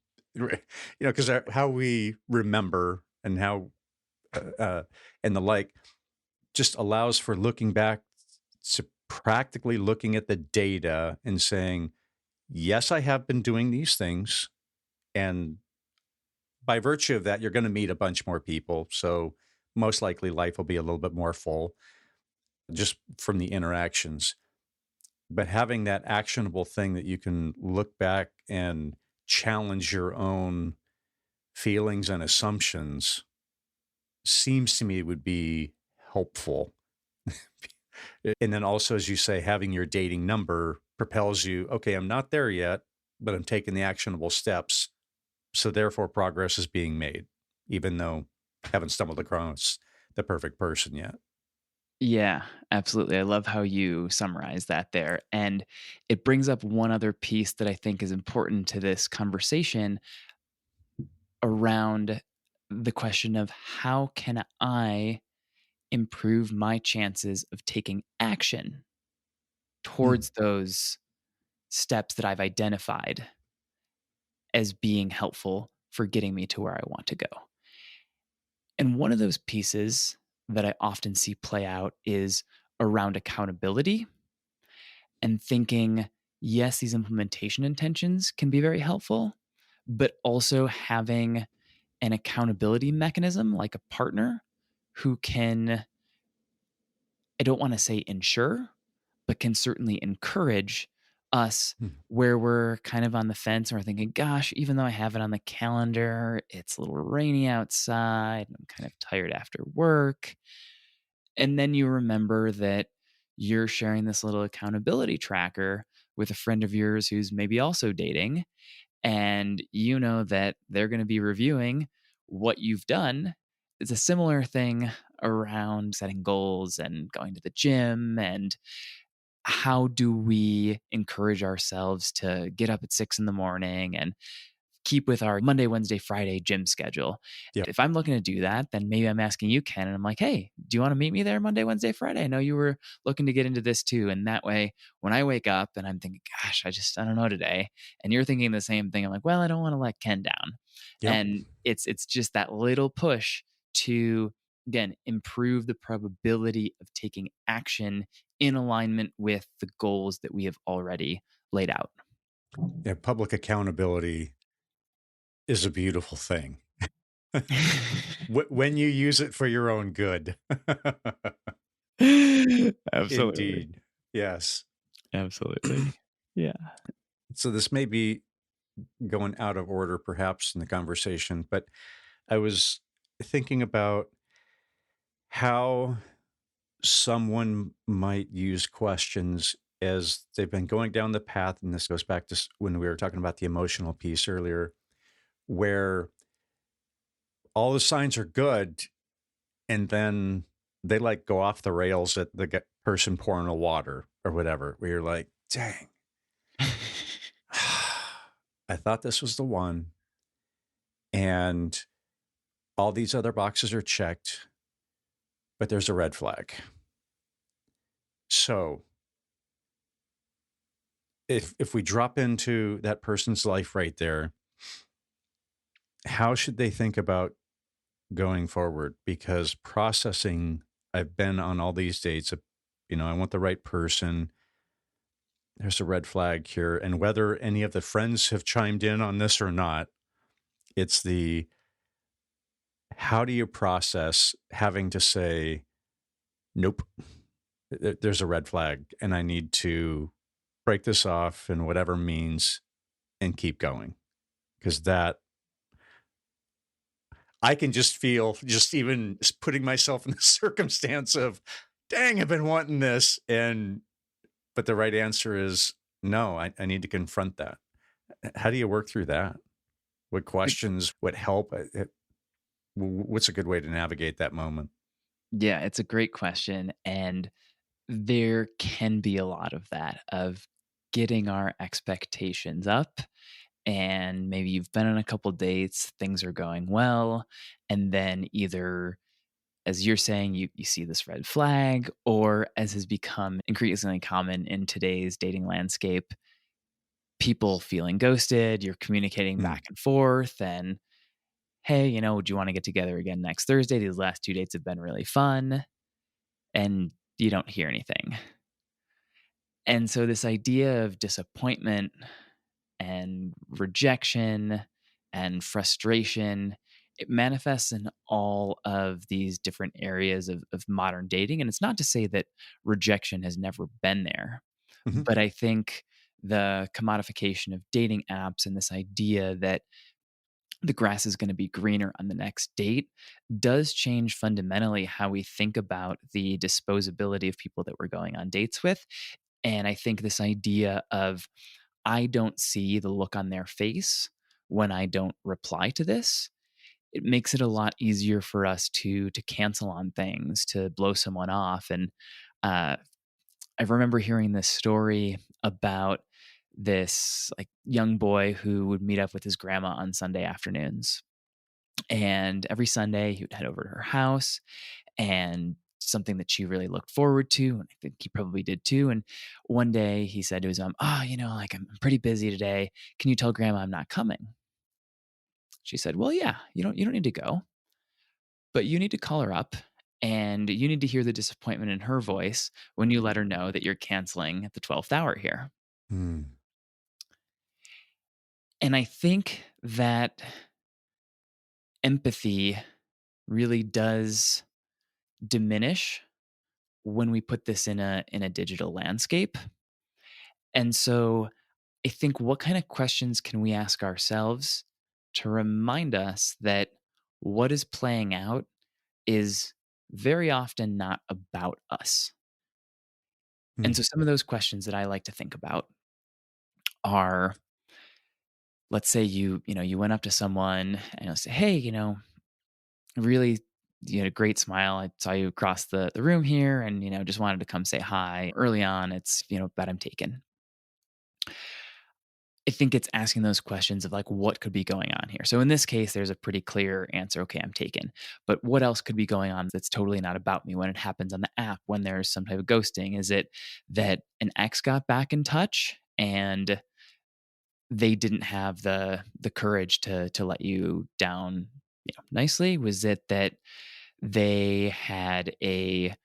because how we remember and how, and the like, just allows for looking back to practically looking at the data and saying, yes, I have been doing these things. And by virtue of that, you're going to meet a bunch more people. So most likely life will be a little bit more full just from the interactions. But having that actionable thing that you can look back and challenge your own feelings and assumptions seems to me would be helpful. And then also, as you say, having your dating number propels you, okay, I'm not there yet, but I'm taking the actionable steps. So therefore, progress is being made, even though I haven't stumbled across the perfect person yet. Yeah, absolutely. I love how you summarize that there. And it brings up one other piece that I think is important to this conversation around the question of how can I improve my chances of taking action Hmm. towards those steps that I've identified as being helpful for getting me to where I want to go. And one of those pieces that I often see play out is around accountability and thinking, yes, these implementation intentions can be very helpful, but also having an accountability mechanism like a partner who can, I don't want to say ensure, but can certainly encourage us Hmm. where we're kind of on the fence and we're thinking, gosh, even though I have it on the calendar, it's a little rainy outside and I'm kind of tired after work. And then you remember that you're sharing this little accountability tracker with a friend of yours who's maybe also dating, and you know that they're going to be reviewing what you've done. It's a similar thing around setting goals and going to the gym. And how do we encourage ourselves to get up at 6 in the morning and keep with our Monday, Wednesday, Friday gym schedule. Yep. If I'm looking to do that, then maybe I'm asking you, Ken, and I'm like, hey, do you want to meet me there Monday, Wednesday, Friday? I know you were looking to get into this too. And that way, when I wake up and I'm thinking, gosh, I don't know today, and you're thinking the same thing, I'm like, well, I don't want to let Ken down. Yep. And it's just that little push to, again, improve the probability of taking action in alignment with the goals that we have already laid out. Yeah. Public accountability is a beautiful thing when you use it for your own good. Absolutely. Indeed. Yes. Absolutely. Yeah. So this may be going out of order perhaps in the conversation, but I was thinking about how someone might use questions as they've been going down the path. And this goes back to when we were talking about the emotional piece earlier, where all the signs are good. And then they like go off the rails at the person pouring the water or whatever, where you're like, dang, I thought this was the one. And all these other boxes are checked, but there's a red flag. So if we drop into that person's life right there, how should they think about going forward? Because processing, I've been on all these dates, I want the right person. There's a red flag here. And whether any of the friends have chimed in on this or not, it's the how do you process having to say, nope, there's a red flag and I need to break this off in whatever means and keep going. Because that I can just feel just even putting myself in the circumstance of, dang, I've been wanting this. But the right answer is no, I need to confront that. How do you work through that? What questions would help? What's a good way to navigate that moment? Yeah, it's a great question. And there can be a lot of that, of getting our expectations up. And maybe you've been on a couple dates, things are going well. And then either, as you're saying, you see this red flag, or as has become increasingly common in today's dating landscape, people feeling ghosted, you're communicating Mm, back and forth, and hey, do you want to get together again next Thursday? These last two dates have been really fun. And you don't hear anything. And so, this idea of disappointment and rejection and frustration, it manifests in all of these different areas of modern dating. And it's not to say that rejection has never been there, mhm, but I think the commodification of dating apps and this idea that the grass is going to be greener on the next date does change fundamentally how we think about the disposability of people that we're going on dates with. And I think this idea of, I don't see the look on their face when I don't reply to this, it makes it a lot easier for us to cancel on things, to blow someone off. And uh, I remember hearing this story about this like young boy who would meet up with his grandma on Sunday afternoons. And every Sunday he would head over to her house, and something that she really looked forward to, and I think he probably did too. And one day he said to his mom, "Oh, like I'm pretty busy today. Can you tell grandma I'm not coming?" She said, "Well, yeah, you don't need to go, but you need to call her up and you need to hear the disappointment in her voice when you let her know that you're canceling at the 12th hour here." mm, And I think that empathy really does diminish when we put this in a digital landscape. And so I think, what kind of questions can we ask ourselves to remind us that what is playing out is very often not about us? And mm, so some of those questions that I like to think about are, let's say you went up to someone and you say, "Hey, really, you had a great smile. I saw you across the room here, and just wanted to come say hi. Early on, it's but I'm taken." I think it's asking those questions of like, what could be going on here? So in this case, there's a pretty clear answer. Okay, I'm taken. But what else could be going on that's totally not about me when it happens on the app, when there's some type of ghosting? Is it that an ex got back in touch and they didn't have the courage to let you down, nicely? Was it that they had a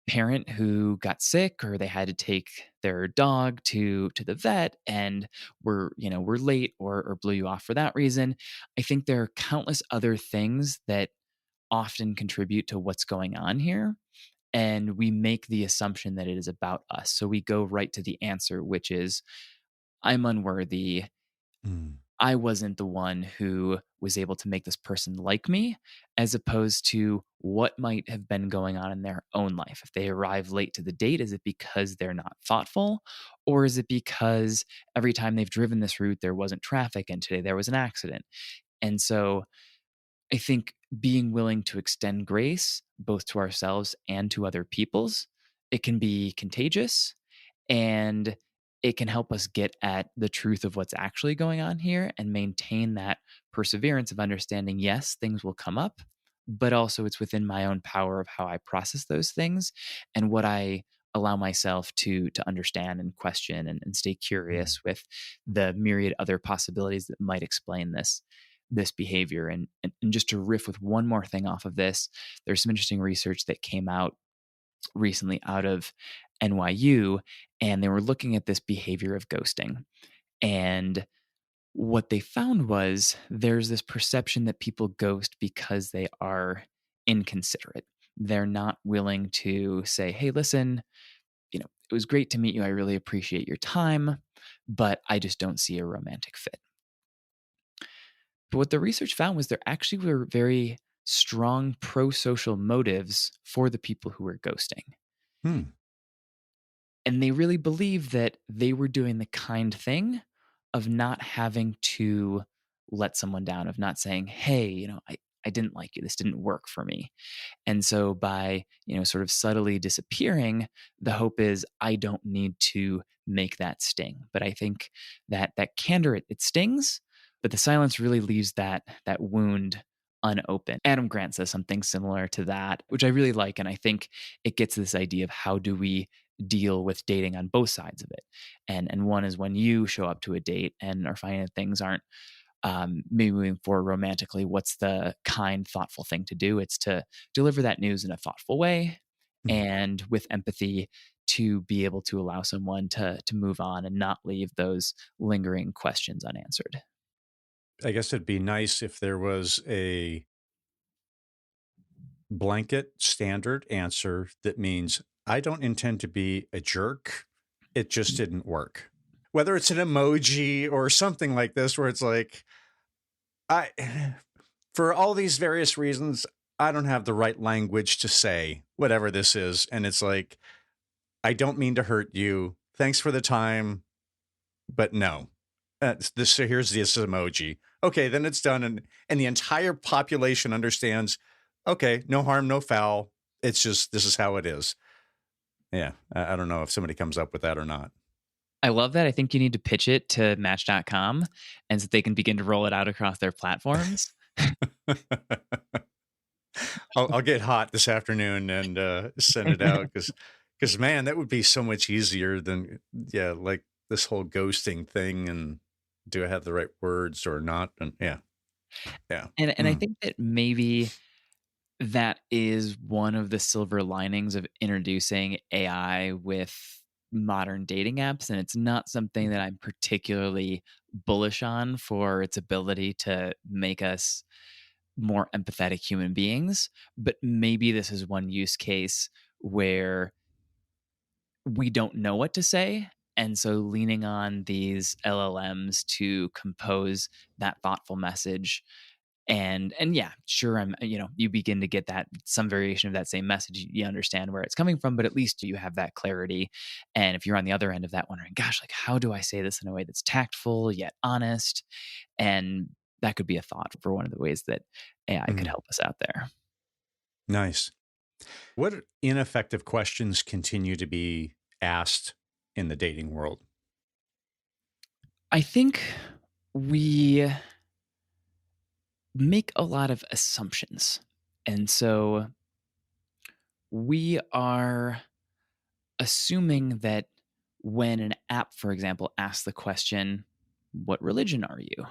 parent who got sick, or they had to take their dog to the vet and were late, or blew you off for that reason? I think there are countless other things that often contribute to what's going on here, and we make the assumption that it is about us, so we go right to the answer, which is, I'm unworthy. Mm. I wasn't the one who was able to make this person like me, as opposed to what might have been going on in their own life. If they arrive late to the date, is it because they're not thoughtful? Or is it because every time they've driven this route, there wasn't traffic and today there was an accident? And so I think being willing to extend grace both to ourselves and to other people's, it can be contagious, and it can help us get at the truth of what's actually going on here and maintain that perseverance of understanding, yes, things will come up, but also it's within my own power of how I process those things and what I allow myself to understand and question, and stay Mm. curious with the myriad other possibilities that might explain this behavior. And just to riff with one more thing off of this, there's some interesting research that came out recently out of NYU, and they were looking at this behavior of ghosting. And what they found was there's this perception that people ghost because they are inconsiderate. They're not willing to say, hey, listen, it was great to meet you. I really appreciate your time, but I just don't see a romantic fit. But what the research found was there actually were very strong pro social motives for the people who were ghosting. Hmm. And they really believed that they were doing the kind thing of not having to let someone down, of not saying, hey, I didn't like you. This didn't work for me. And so by, sort of subtly disappearing, the hope is I don't need to make that sting. But I think that candor, it stings, but the silence really leaves that wound unopened. Adam Grant says something similar to that, which I really like. And I think it gets this idea of how do we deal with dating on both sides of it. And one is when you show up to a date and are finding that things aren't maybe moving forward romantically, what's the kind, thoughtful thing to do? It's to deliver that news in a thoughtful way Mm. and with empathy, to be able to allow someone to move on and not leave those lingering questions unanswered. I guess it'd be nice if there was a blanket standard answer that means I don't intend to be a jerk. It just didn't work. Whether it's an emoji or something like this, where it's like, I, for all these various reasons, I don't have the right language to say whatever this is. And it's like, I don't mean to hurt you. Thanks for the time, but no. This so here's this emoji. Okay, then it's done, and the entire population understands. Okay, no harm, no foul. It's just this is how it is. Yeah, I don't know if somebody comes up with that or not. I love that. I think you need to pitch it to Match.com and so they can begin to roll it out across their platforms. I'll get hot this afternoon and send it out because man, that would be so much easier than yeah, like this whole ghosting thing and do I have the right words or not? And yeah, yeah. And I Mm, think that maybe that is one of the silver linings of introducing AI with modern dating apps. And it's not something that I'm particularly bullish on for its ability to make us more empathetic human beings. But maybe this is one use case where we don't know what to say. And so leaning on these LLMs to compose that thoughtful message, and yeah, sure, you begin to get that some variation of that same message. You understand where it's coming from, but at least you have that clarity. And if you're on the other end of that wondering, gosh, like, how do I say this in a way that's tactful yet honest? And that could be a thought for one of the ways that AI could mm. help us out there. Nice. What ineffective questions continue to be asked in the dating world? I think we make a lot of assumptions. And so we are assuming that when an app, for example, asks the question, "What religion are you?"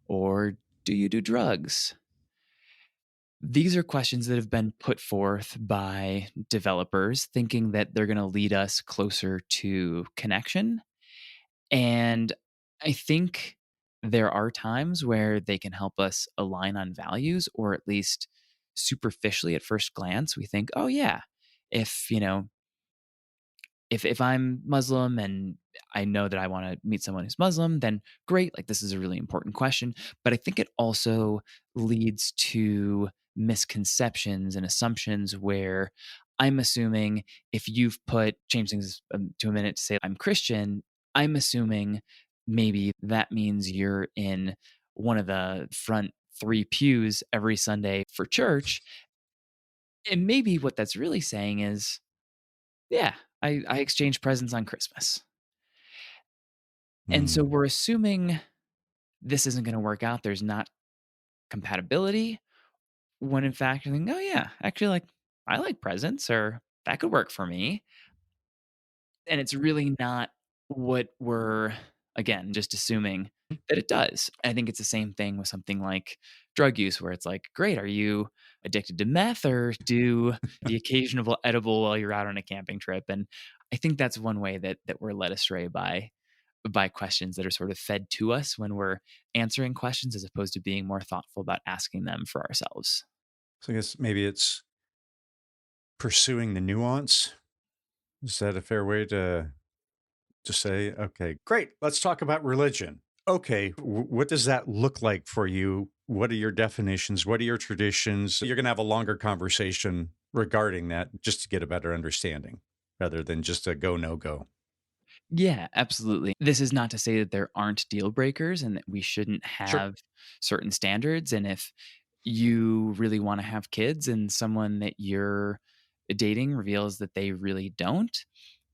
or "Do you do drugs?" These are questions that have been put forth by developers thinking that they're going to lead us closer to connection. And I think there are times where they can help us align on values, or at least superficially at first glance, we think, oh, yeah, if, if I'm Muslim and I know that I want to meet someone who's Muslim, then great. Like, this is a really important question. But I think it also leads to misconceptions and assumptions where I'm assuming if you've change things to a minute to say I'm Christian, I'm assuming maybe that means you're in one of the front three pews every Sunday for church. And maybe what that's really saying is, yeah, I exchange presents on Christmas. And so Hmm. we're assuming this isn't gonna work out, there's not compatibility, when in fact you think, "Oh, yeah, actually, like, I like presents," or "That could work for me." And it's really not what we're, again, just assuming that it does. I think it's the same thing with something like drug use where it's like, "Great, are you addicted to meth or do the occasional edible while you're out on a camping trip?" And I think that's one way that we're led astray by questions that are sort of fed to us when we're answering questions as opposed to being more thoughtful about asking them for ourselves. So I guess maybe it's pursuing the nuance. Is that a fair way to say, okay, great, let's talk about religion. Okay, what does that look like for you? What are your definitions? What are your traditions? You're going to have a longer conversation regarding that just to get a better understanding rather than just a go, no go. Yeah, absolutely. This is not to say that there aren't deal breakers and that we shouldn't Sure. have certain standards. And if you really want to have kids and someone that you're dating reveals that they really don't,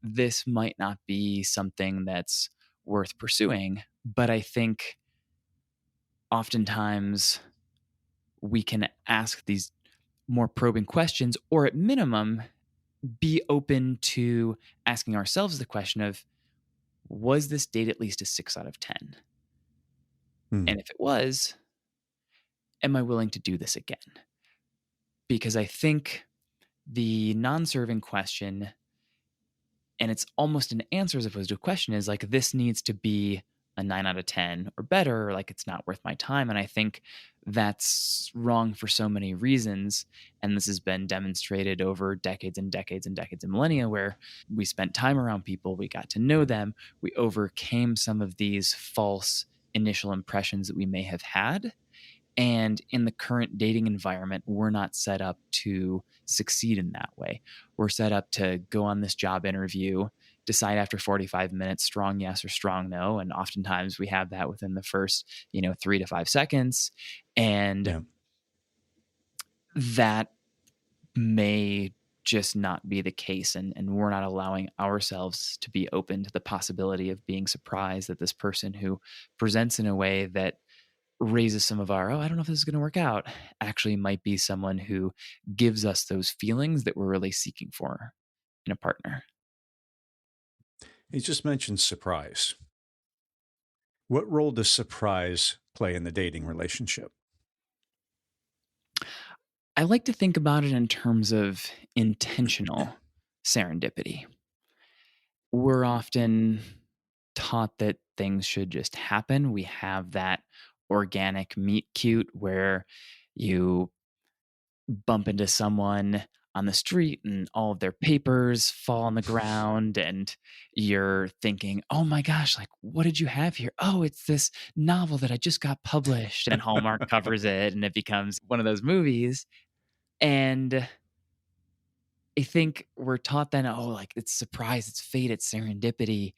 this might not be something that's worth pursuing. But I think oftentimes we can ask these more probing questions, or at minimum, be open to asking ourselves the question of, was this date at least a 6 out of 10? Hmm. And if it was, am I willing to do this again? Because I think the non serving question, and it's almost an answer as opposed to a question, is like, this needs to be a 9 out of 10 or better, or like it's not worth my time. And I think that's wrong for so many reasons. And this has been demonstrated over decades and decades and decades and millennia where we spent time around people, we got to know them, we overcame some of these false initial impressions that we may have had. And in the current dating environment, we're not set up to succeed in that way. We're set up to go on this job interview, decide after 45 minutes, strong yes or strong no. And oftentimes we have that within the first, 3 to 5 seconds. And Yeah. that may just not be the case. And we're not allowing ourselves to be open to the possibility of being surprised that this person who presents in a way that raises some of our, oh, I don't know if this is going to work out, actually might be someone who gives us those feelings that we're really seeking for in a partner. You just mentioned surprise. What role does surprise play in the dating relationship? I like to think about it in terms of intentional serendipity. We're often taught that things should just happen. We have that organic meet cute where you bump into someone on the street and all of their papers fall on the ground and you're thinking, "Oh my gosh, like what did you have here? Oh, it's this novel that I just got published." And Hallmark covers it and it becomes one of those movies. And I think we're taught then, oh, like it's surprise, it's fate, it's serendipity.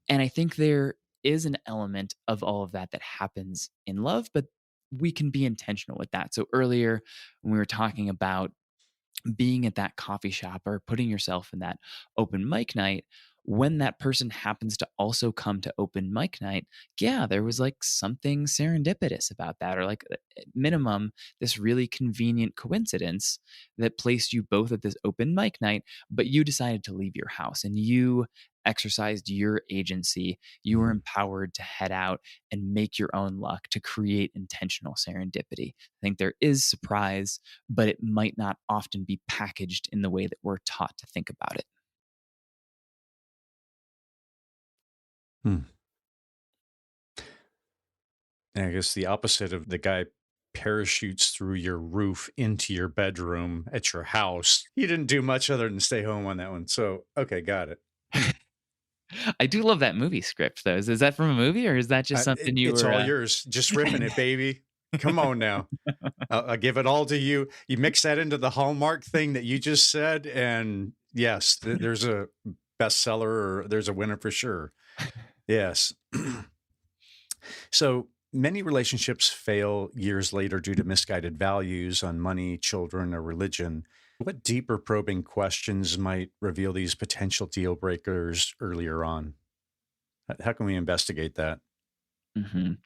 And I think there is an element of all of that that happens in love, but we can be intentional with that. So earlier when we were talking about being at that coffee shop or putting yourself in that open mic night, when that person happens to also come to open mic night, yeah, there was like something serendipitous about that, or like at minimum, this really convenient coincidence that placed you both at this open mic night, but you decided to leave your house and you exercised your agency. You were Mhm. empowered to head out and make your own luck, to create intentional serendipity. I think there is surprise, but it might not often be packaged in the way that we're taught to think about it. Hmm. And I guess the opposite of the guy parachutes through your roof into your bedroom at your house. He didn't do much other than stay home on that one. So, okay, got it. Hmm. I do love that movie script, though. Is that from a movie or is that just something you It's were? all yours. Just ripping it, baby. Come on now. I'll give it all to you. You mix that into the Hallmark thing that you just said, and yes, there's a bestseller or there's a winner for sure. Yes. So many relationships fail years later due to misguided values on money, children, or religion. What deeper probing questions might reveal these potential deal breakers earlier on? How can we investigate that? Mhm.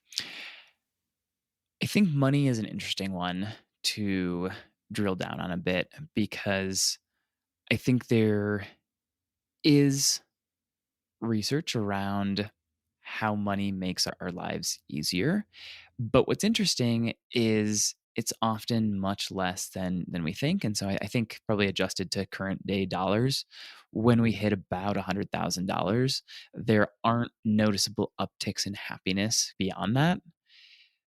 I think money is an interesting one to drill down on a bit because I think there is research around how money makes our lives easier. But what's interesting is it's often much less than we think. And so I think probably adjusted to current day dollars, when we hit about $100,000, there aren't noticeable upticks in happiness beyond that.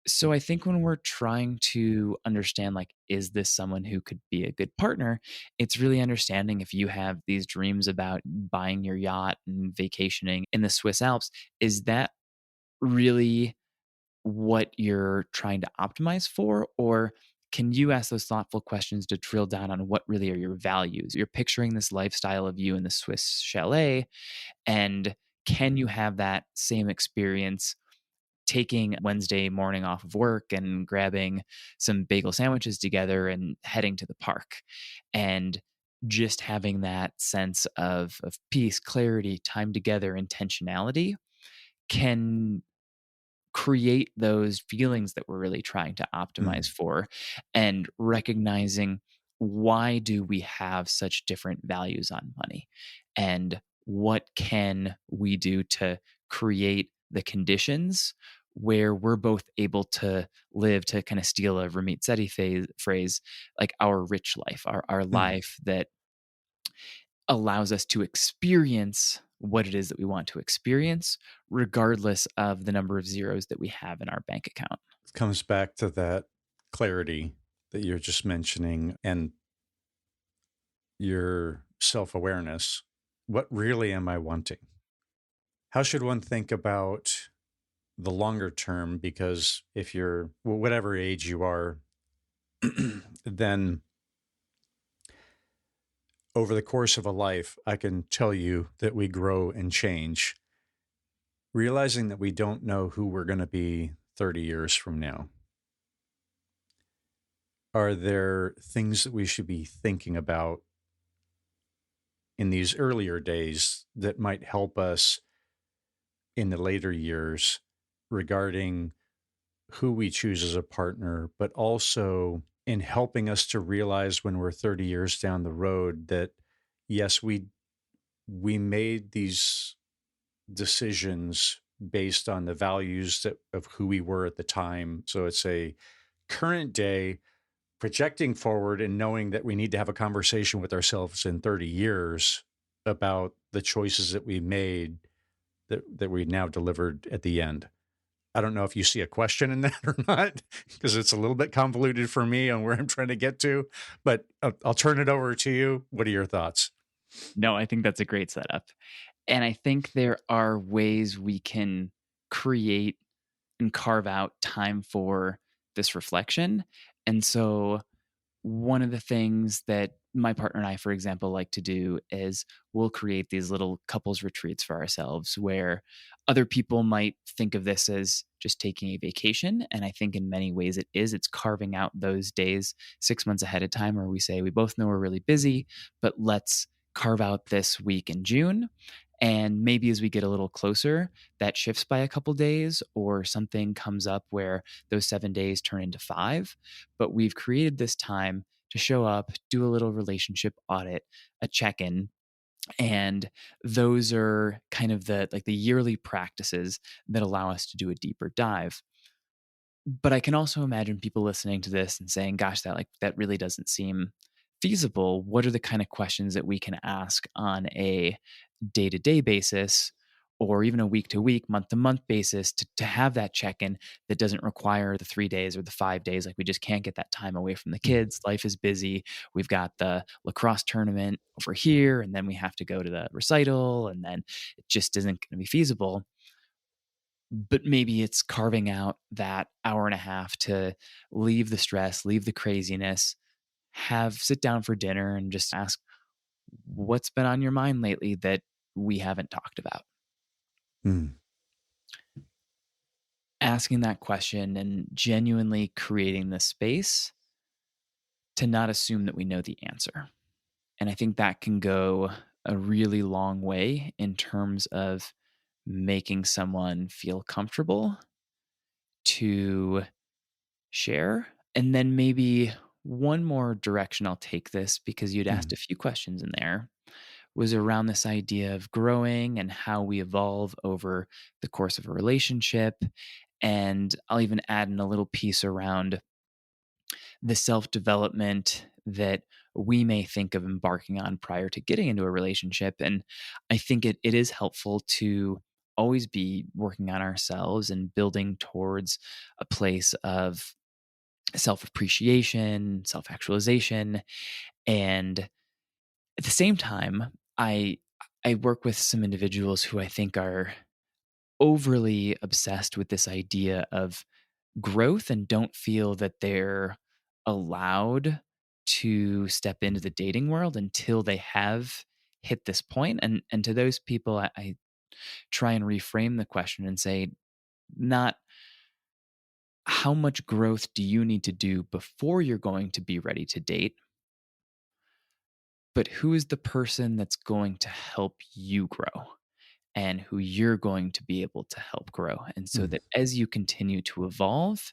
So I think when we're trying to understand, like, is this someone who could be a good partner? It's really understanding if you have these dreams about buying your yacht and vacationing in the Swiss Alps, is that really what you're trying to optimize for? Or can you ask those thoughtful questions to drill down on what really are your values? You're picturing this lifestyle of you in the Swiss chalet, and can you have that same experience taking Wednesday morning off of work and grabbing some bagel sandwiches together and heading to the park, and just having that sense of peace, clarity, time together, intentionality can create those feelings that we're really trying to optimize Hmm. for, and recognizing why do we have such different values on money, and what can we do to create the conditions where we're both able to live, to kind of steal a Ramit Sethi phrase, like our rich life, our Hmm. life that allows us to experience what it is that we want to experience, regardless of the number of zeros that we have in our bank account. It comes back to that clarity that you're just mentioning and your self awareness. What really am I wanting? How should one think about the longer term? Because if you're whatever age you are, then over the course of a life, I can tell you that we grow and change, realizing that we don't know who we're going to be 30 years from now. Are there things that we should be thinking about in these earlier days that might help us in the later years regarding who we choose as a partner, but also in helping us to realize when we're 30 years down the road that yes, we made these decisions based on the values that of who we were at the time. So it's a current day projecting forward and knowing that we need to have a conversation with ourselves in 30 years about the choices that we made that we now delivered at the end. I don't know if you see a question in that or not, because it's a little bit convoluted for me on where I'm trying to get to, but I'll turn it over to you. What are your thoughts? No, I think that's a great setup. And I think there are ways we can create and carve out time for this reflection. And so one of the things that my partner and I, for example, like to do is we'll create these little couples retreats for ourselves where other people might think of this as just taking a vacation. And I think in many ways it is. It's carving out those days 6 months ahead of time where we say, we both know we're really busy, but let's carve out this week in June And maybe as we get a little closer, that shifts by a couple days, or something comes up where those 7 days turn into five. But we've created this time to show up, do a little relationship audit, a check in. And those are kind of the yearly practices that allow us to do a deeper dive. But I can also imagine people listening to this and saying, gosh, that really doesn't seem feasible. What are the kind of questions that we can ask on a day-to-day basis, or even a week-to-week, month-to-month basis, to have that check-in that doesn't require the 3 days or the 5 days? Like, we just can't get that time away from the Mhm. kids. Life is busy. We've got the lacrosse tournament over here, and then we have to go to the recital, and then it just isn't going to be feasible. But maybe it's carving out that hour and a half to leave the stress, leave the craziness, sit down for dinner and just ask, what's been on your mind lately that we haven't talked about? Mm. Asking that question and genuinely creating the space to not assume that we know the answer. And I think that can go a really long way in terms of making someone feel comfortable to share. And then maybe one more direction I'll take this, because you'd asked Mm. a few questions in there, was around this idea of growing and how we evolve over the course of a relationship. And I'll even add in a little piece around the self development that we may think of embarking on prior to getting into a relationship. And I think it is helpful to always be working on ourselves and building towards a place of self appreciation, self actualization. And at the same time, I work with some individuals who I think are overly obsessed with this idea of growth and don't feel that they're allowed to step into the dating world until they have hit this point. And to those people, I try and reframe the question and say, not how much growth do you need to do before you're going to be ready to date, but who is the person that's going to help you grow and who you're going to be able to help grow. And so Mm. that as you continue to evolve,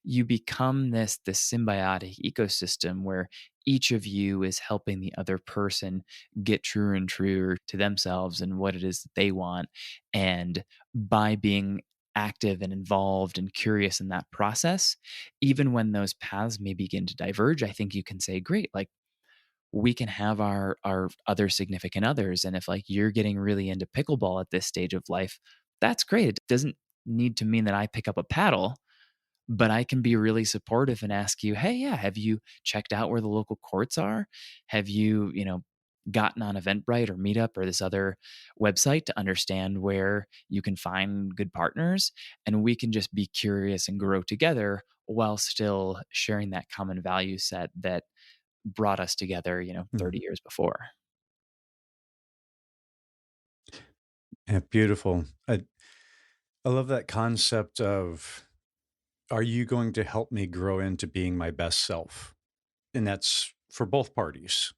you become this symbiotic ecosystem where each of you is helping the other person get truer and truer to themselves and what it is that they want. And by being active and involved and curious in that process, even when those paths may begin to diverge, I think you can say, great, like, we can have our other significant others. And if, like, you're getting really into pickleball at this stage of life, that's great. It doesn't need to mean that I pick up a paddle, but I can be really supportive and ask you, hey, yeah, have you checked out where the local courts are? Have you gotten on Eventbrite or Meetup or this other website to understand where you can find good partners? And we can just be curious and grow together while still sharing that common value set that brought us together 30 Mm. years before. Yeah, beautiful. I love that concept of, are you going to help me grow into being my best self? And that's for both parties.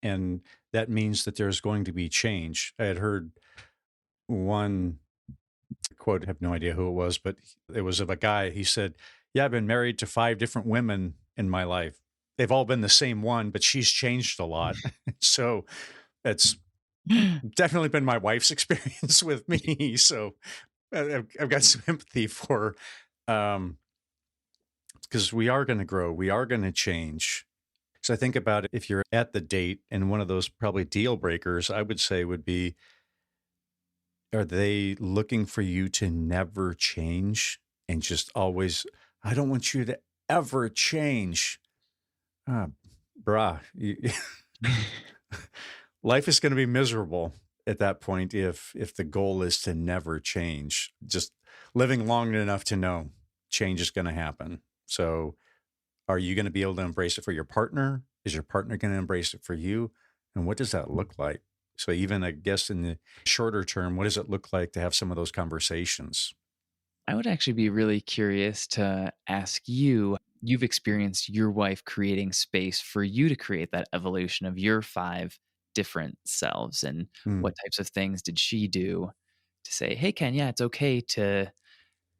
And that means that there's going to be change. I had heard one quote, I have no idea who it was, but it was of a guy. He said, yeah, I've been married to 5 different women in my life. They've all been the same one, but she's changed a lot. So it's definitely been my wife's experience with me. So I've got some empathy for, um, because we are going to grow, we are going to change. So I think about it, if you're at the date, and one of those probably deal breakers, I would say would be, are they looking for you to never change and just always, I don't want you to ever change. Ah, brah, life is going to be miserable at that point if the goal is to never change. Just living long enough to know change is going to happen. So are you going to be able to embrace it for your partner? Is your partner going to embrace it for you? And what does that look like? So even, I guess, in the shorter term, what does it look like to have some of those conversations? I would actually be really curious to ask you. You've experienced your wife creating space for you to create that evolution of your 5 different selves, and Mm. what types of things did she do to say, "Hey, Ken, yeah, it's okay to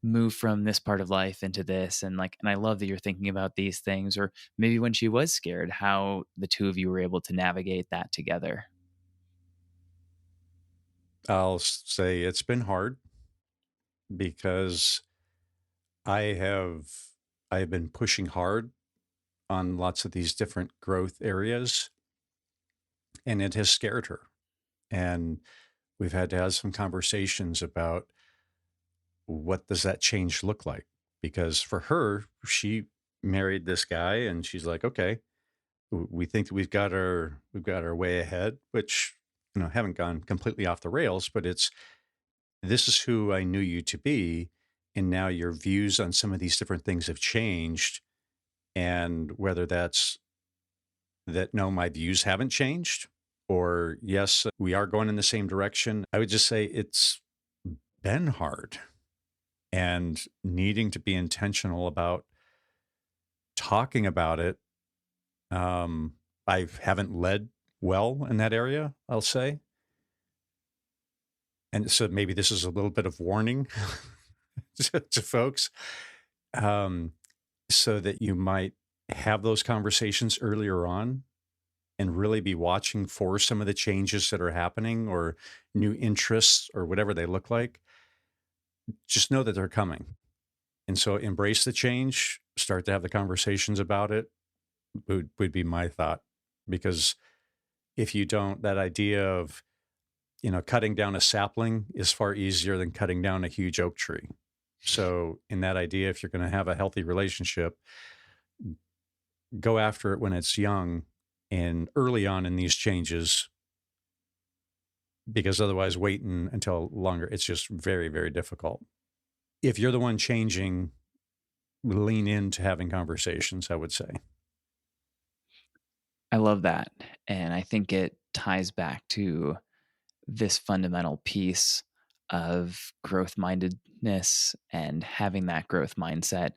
move from this part of life into this," and like, and I love that you're thinking about these things, or maybe when she was scared, how the two of you were able to navigate that together. Say it's been hard because I have I've been pushing hard on lots of these different growth areas, and it has scared her. And we've had to have some conversations about what does that change look like? Because for her, she married this guy and she's like, okay, we think that we've got our way ahead, which, haven't gone completely off the rails, but it's this is who I knew you to be. And now your views on some of these different things have changed. And whether that's that, no, my views haven't changed, or yes, we are going in the same direction, I would just say it's been hard and needing to be intentional about talking about it. I haven't led well in that area, I'll say. And so maybe this is a little bit of warning to folks, um, so that you might have those conversations earlier on and really be watching for some of the changes that are happening or new interests or whatever they look like. Just know that they're coming. And so embrace the change, start to have the conversations about it would be my thought. Because if you don't, that idea of, cutting down a sapling is far easier than cutting down a huge oak tree. So in that idea, if you're going to have a healthy relationship, go after it when it's young and early on in these changes, because otherwise waiting until longer, it's just very, very difficult. If you're the one changing, lean into having conversations, I would say. I love that, and I think it ties back to this fundamental piece of growth mindedness and having that growth mindset,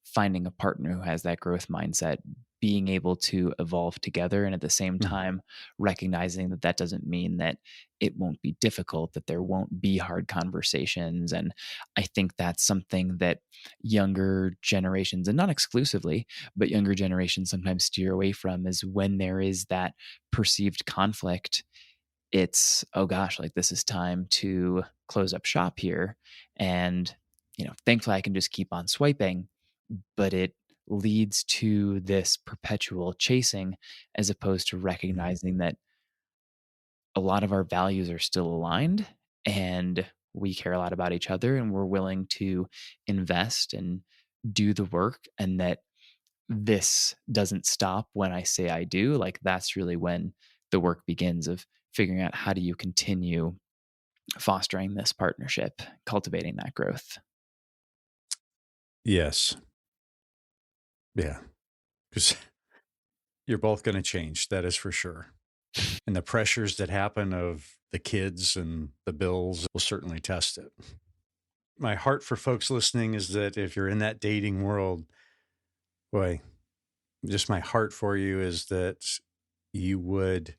finding a partner who has that growth mindset, being able to evolve together. And at the same Mhm. time, recognizing that that doesn't mean that it won't be difficult, that there won't be hard conversations. And I think that's something that younger generations, and not exclusively, but younger generations sometimes steer away from, is when there is that perceived conflict. It's, oh gosh, like this is time to close up shop here. And, thankfully I can just keep on swiping, but it leads to this perpetual chasing, as opposed to Mhm. recognizing that a lot of our values are still aligned, and we care a lot about each other, and we're willing to invest and do the work, and that this doesn't stop when I say I do. Like, that's really when the work begins, of figuring out how do you continue fostering this partnership, cultivating that growth. Yes. Yeah. Because you're both going to change. That is for sure. And the pressures that happen of the kids and the bills will certainly test it. My heart for folks listening is that if you're in that dating world, boy, just my heart for you is that you would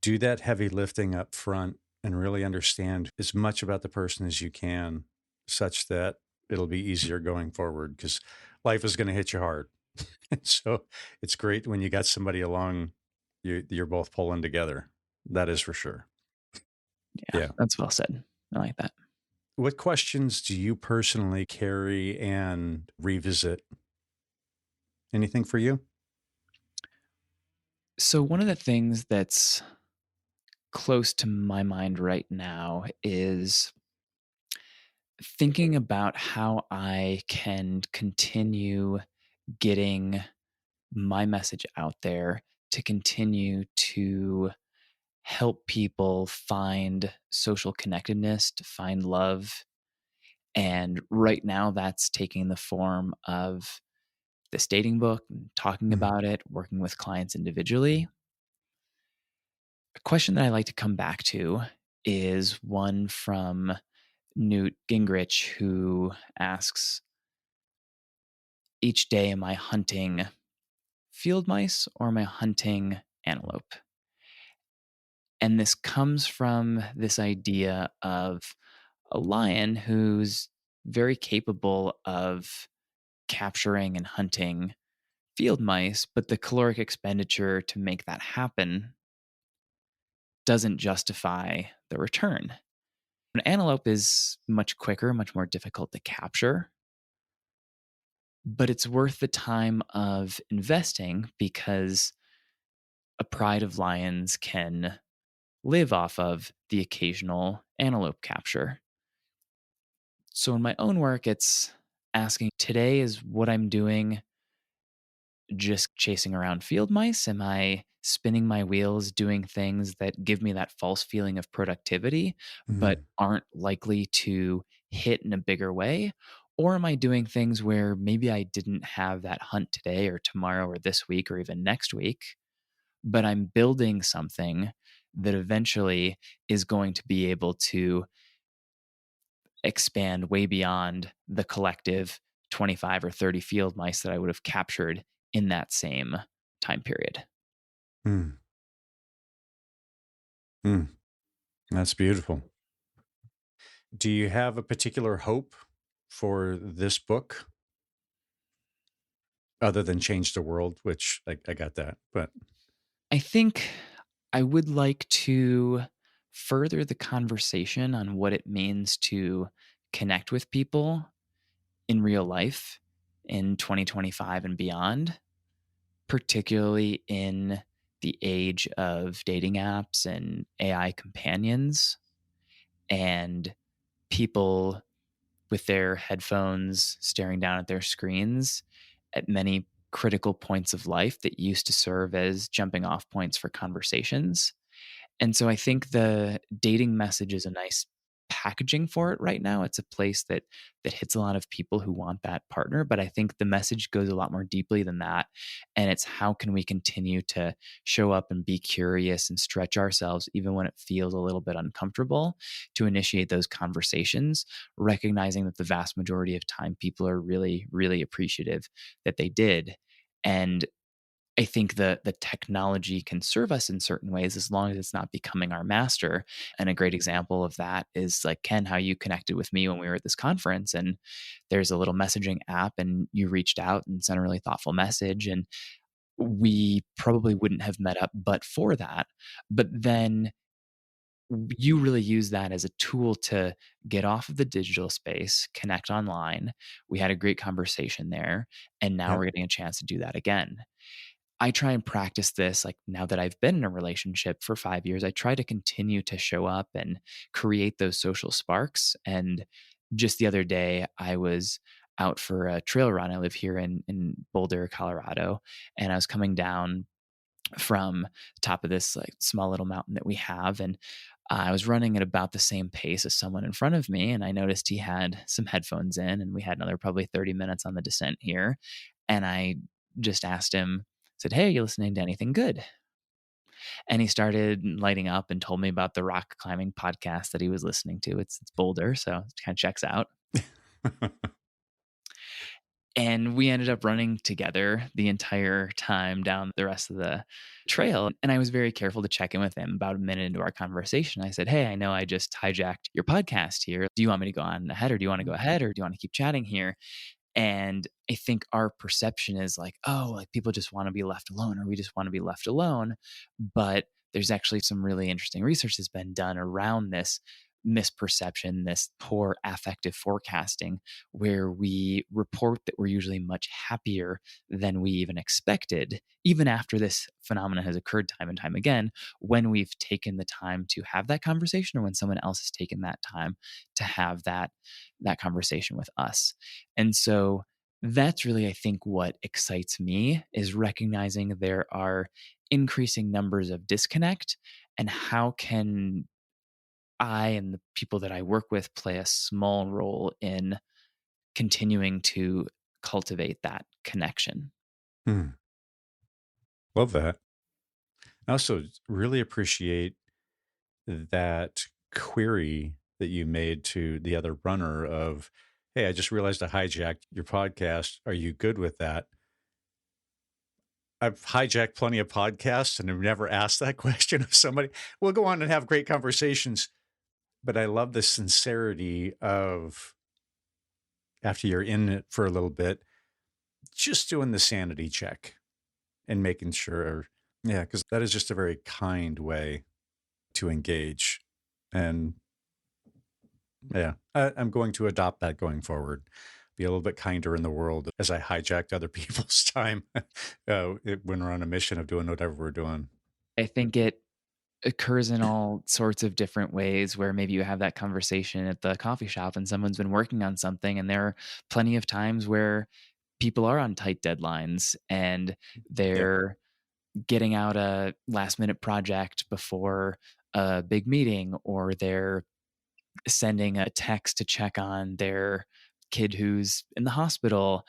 do that heavy lifting up front and really understand as much about the person as you can, such that it'll be easier going forward, because life is going to hit you hard. And so it's great when you got somebody along, you're both pulling together. That is for sure. Yeah, Yeah. that's well said. I like that. What questions do you personally carry and revisit? Anything for you? So, one of the things that's close to my mind right now is thinking about how I can continue getting my message out there, to continue to help people find social connectedness, to find love. And right now, that's taking the form of this dating book, and talking Mhm. about it, working with clients individually. A question that I like to come back to is one from Newt Gingrich, who asks, each day, am I hunting field mice or am I hunting antelope? And this comes from this idea of a lion who's very capable of capturing and hunting field mice, but the caloric expenditure to make that happen doesn't justify the return. An antelope is much quicker, much more difficult to capture, but it's worth the time of investing because a pride of lions can live off of the occasional antelope capture. So in my own work, it's asking today is what I'm doing just chasing around field mice? Am I spinning my wheels doing things that give me that false feeling of productivity, but Mm. aren't likely to hit in a bigger way? Or am I doing things where maybe I didn't have that hunt today or tomorrow or this week or even next week, but I'm building something that eventually is going to be able to expand way beyond the collective 25 or 30 field mice that I would have captured in that same time period. Mm. Mm. That's beautiful. Do you have a particular hope for this book other than change the world, which I got that, but I think I would like to further the conversation on what it means to connect with people in real life in 2025 and beyond, particularly in the age of dating apps and AI companions and people with their headphones staring down at their screens at many critical points of life that used to serve as jumping off points for conversations. And so I think the dating message is a nice packaging for it right now. It's a place that hits a lot of people who want that partner, but I think the message goes a lot more deeply than that. And it's how can we continue to show up and be curious and stretch ourselves even when it feels a little bit uncomfortable to initiate those conversations, recognizing that the vast majority of time people are really really appreciative that they did. And I think the technology can serve us in certain ways as long as it's not becoming our master. And a great example of that is like Ken, how you connected with me when we were at this conference, and there's a little messaging app, and you reached out and sent a really thoughtful message, and we probably wouldn't have met up but for that. But then you really use that as a tool to get off of the digital space, connect online. We had a great conversation there, and now yeah. we're getting a chance to do that again. I try and practice this like now that I've been in a relationship for 5 years, I try to continue to show up and create those social sparks. And just the other day, I was out for a trail run. I live here in Boulder, Colorado, and I was coming down from the top of this like small little mountain that we have, and I was running at about the same pace as someone in front of me, and I noticed he had some headphones in, and we had another probably 30 minutes on the descent here. And I just asked him, said, "Hey, are you listening to anything good?" And he started lighting up and told me about the rock climbing podcast that he was listening to. It's Boulder, so it kind of checks out. And we ended up running together the entire time down the rest of the trail. And I was very careful to check in with him about a minute into our conversation. I said, "Hey, I know I just hijacked your podcast here. Do you want me to go on ahead, or do you want to go ahead, or do you want to keep chatting here?" And I think our perception is like, oh, like people just want to be left alone, or we just want to be left alone. But there's actually some really interesting research that's been done around this misperception, this poor affective forecasting, where we report that we're usually much happier than we even expected, even after this phenomenon has occurred time and time again, when we've taken the time to have that conversation, or when someone else has taken that time to have that conversation with us. And so that's really, I think, what excites me is recognizing there are increasing numbers of disconnect, and how can I and the people that I work with play a small role in continuing to cultivate that connection. Hmm. Love that. I also really appreciate that query that you made to the other runner of, "Hey, I just realized I hijacked your podcast. Are you good with that?" I've hijacked plenty of podcasts and have never asked that question of somebody. We'll go on and have great conversations, but I love the sincerity of after you're in it for a little bit, just doing the sanity check and making sure, yeah, because that is just a very kind way to engage. And yeah, I'm going to adopt that going forward. Be a little bit kinder in the world as I hijacked other people's time when we're on a mission of doing whatever we're doing. I think it occurs in all sorts of different ways where maybe you have that conversation at the coffee shop and someone's been working on something, and there are plenty of times where people are on tight deadlines and Yep. they're getting out a last minute project before a big meeting, or they're sending a text to check on their kid who's in the hospital.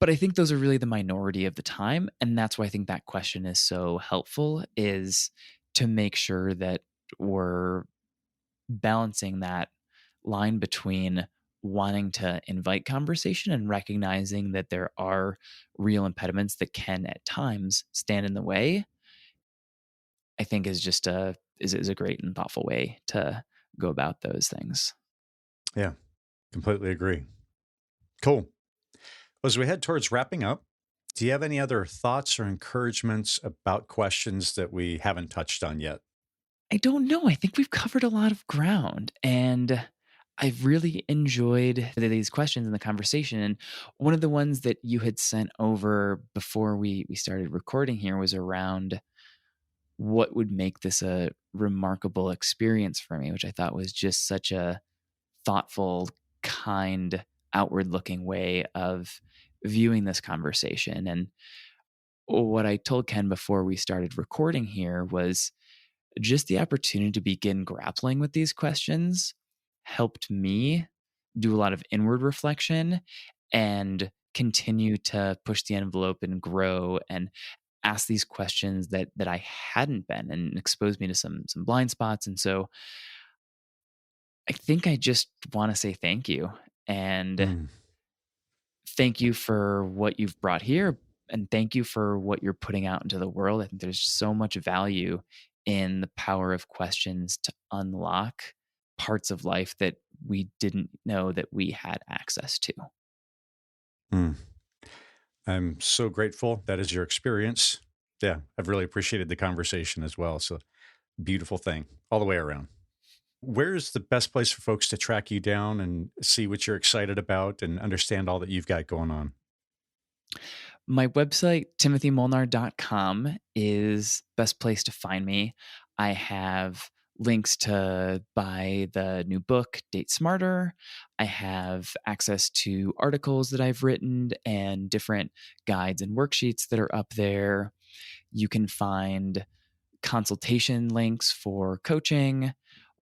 But I think those are really the minority of the time, and that's why I think that question is so helpful, is to make sure that we're balancing that line between wanting to invite conversation and recognizing that there are real impediments that can at times stand in the way. I think is just a great and thoughtful way to go about those things. Yeah, completely agree. Cool. As we head towards wrapping up, do you have any other thoughts or encouragements about questions that we haven't touched on yet? I don't know. I think we've covered a lot of ground, and I've really enjoyed these questions in the conversation. And one of the ones that you had sent over before we started recording here was around what would make this a remarkable experience for me, which I thought was just such a thoughtful, kind, outward looking way of viewing this conversation. And what I told Ken before we started recording here was just the opportunity to begin grappling with these questions helped me do a lot of inward reflection and continue to push the envelope and grow and ask these questions that I hadn't been, and exposed me to some blind spots. And so I think I just want to say thank you, and Mm, thank you for what you've brought here, and thank you for what you're putting out into the world. I think there's so much value in the power of questions to unlock parts of life that we didn't know that we had access to. mm. I'm so grateful that is your experience. Yeah, I've really appreciated the conversation as well. So beautiful thing all the way around. Where's the best place for folks to track you down and see what you're excited about and understand all that you've got going on? My website, timothymolnar.com, is best place to find me. I have links to buy the new book, Date Smarter. I have access to articles that I've written and different guides and worksheets that are up there. You can find consultation links for coaching.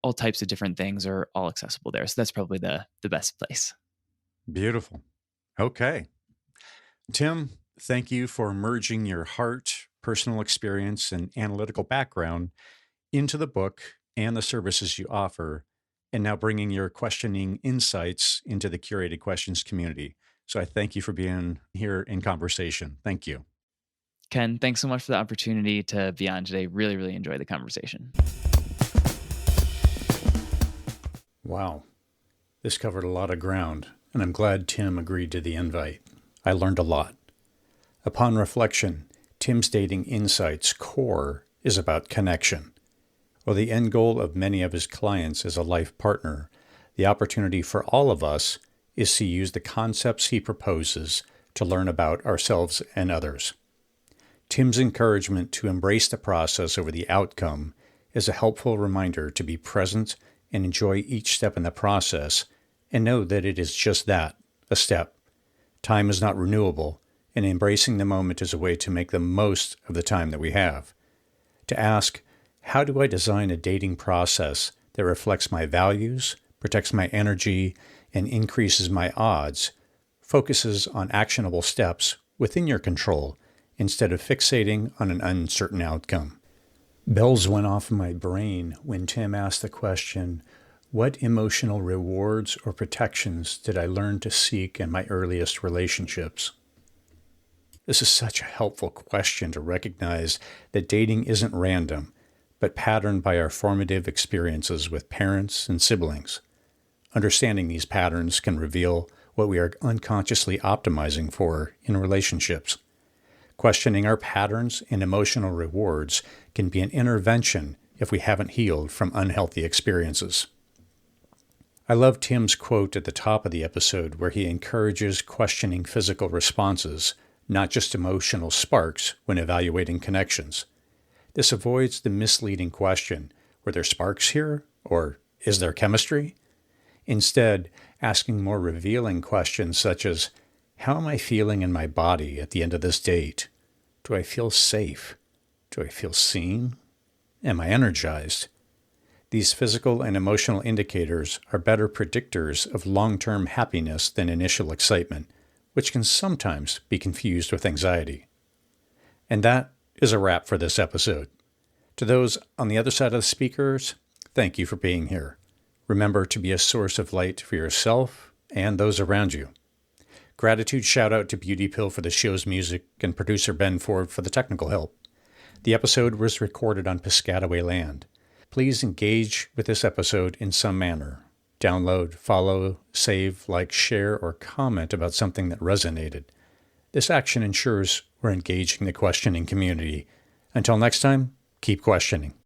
All types of different things are all accessible there. So that's probably the best place. Beautiful. Okay. Tim, thank you for merging your heart, personal experience, and analytical background into the book and the services you offer, and now bringing your questioning insights into the curated questions community. So I thank you for being here in conversation. Thank you. Ken, thanks so much for the opportunity to be on today. Really, really enjoyed the conversation. Wow. This covered a lot of ground, and I'm glad Tim agreed to the invite. I learned a lot. Upon reflection, Tim's dating insights core is about connection. While the end goal of many of his clients is a life partner, the opportunity for all of us is to use the concepts he proposes to learn about ourselves and others. Tim's encouragement to embrace the process over the outcome is a helpful reminder to be present and enjoy each step in the process, and know that it is just that, a step. Time is not renewable, and embracing the moment is a way to make the most of the time that we have. To ask, how do I design a dating process that reflects my values, protects my energy, and increases my odds, focuses on actionable steps within your control instead of fixating on an uncertain outcome. Bells went off in my brain when Tim asked the question, what emotional rewards or protections did I learn to seek in my earliest relationships? This is such a helpful question to recognize that dating isn't random, but patterned by our formative experiences with parents and siblings. Understanding these patterns can reveal what we are unconsciously optimizing for in relationships. Questioning our patterns and emotional rewards can be an intervention if we haven't healed from unhealthy experiences. I love Tim's quote at the top of the episode where he encourages questioning physical responses, not just emotional sparks, when evaluating connections. This avoids the misleading question, were there sparks here? Or is there chemistry? Instead, asking more revealing questions such as, how am I feeling in my body at the end of this date? Do I feel safe? Do I feel seen? Am I energized? These physical and emotional indicators are better predictors of long-term happiness than initial excitement, which can sometimes be confused with anxiety. And that is a wrap for this episode. To those on the other side of the speakers, thank you for being here. Remember to be a source of light for yourself and those around you. Gratitude shout out to Beauty Pill for the show's music and producer Ben Ford for the technical help. The episode was recorded on Piscataway land. Please engage with this episode in some manner. Download, follow, save, like, share, or comment about something that resonated. This action ensures we're engaging the questioning community. Until next time, keep questioning.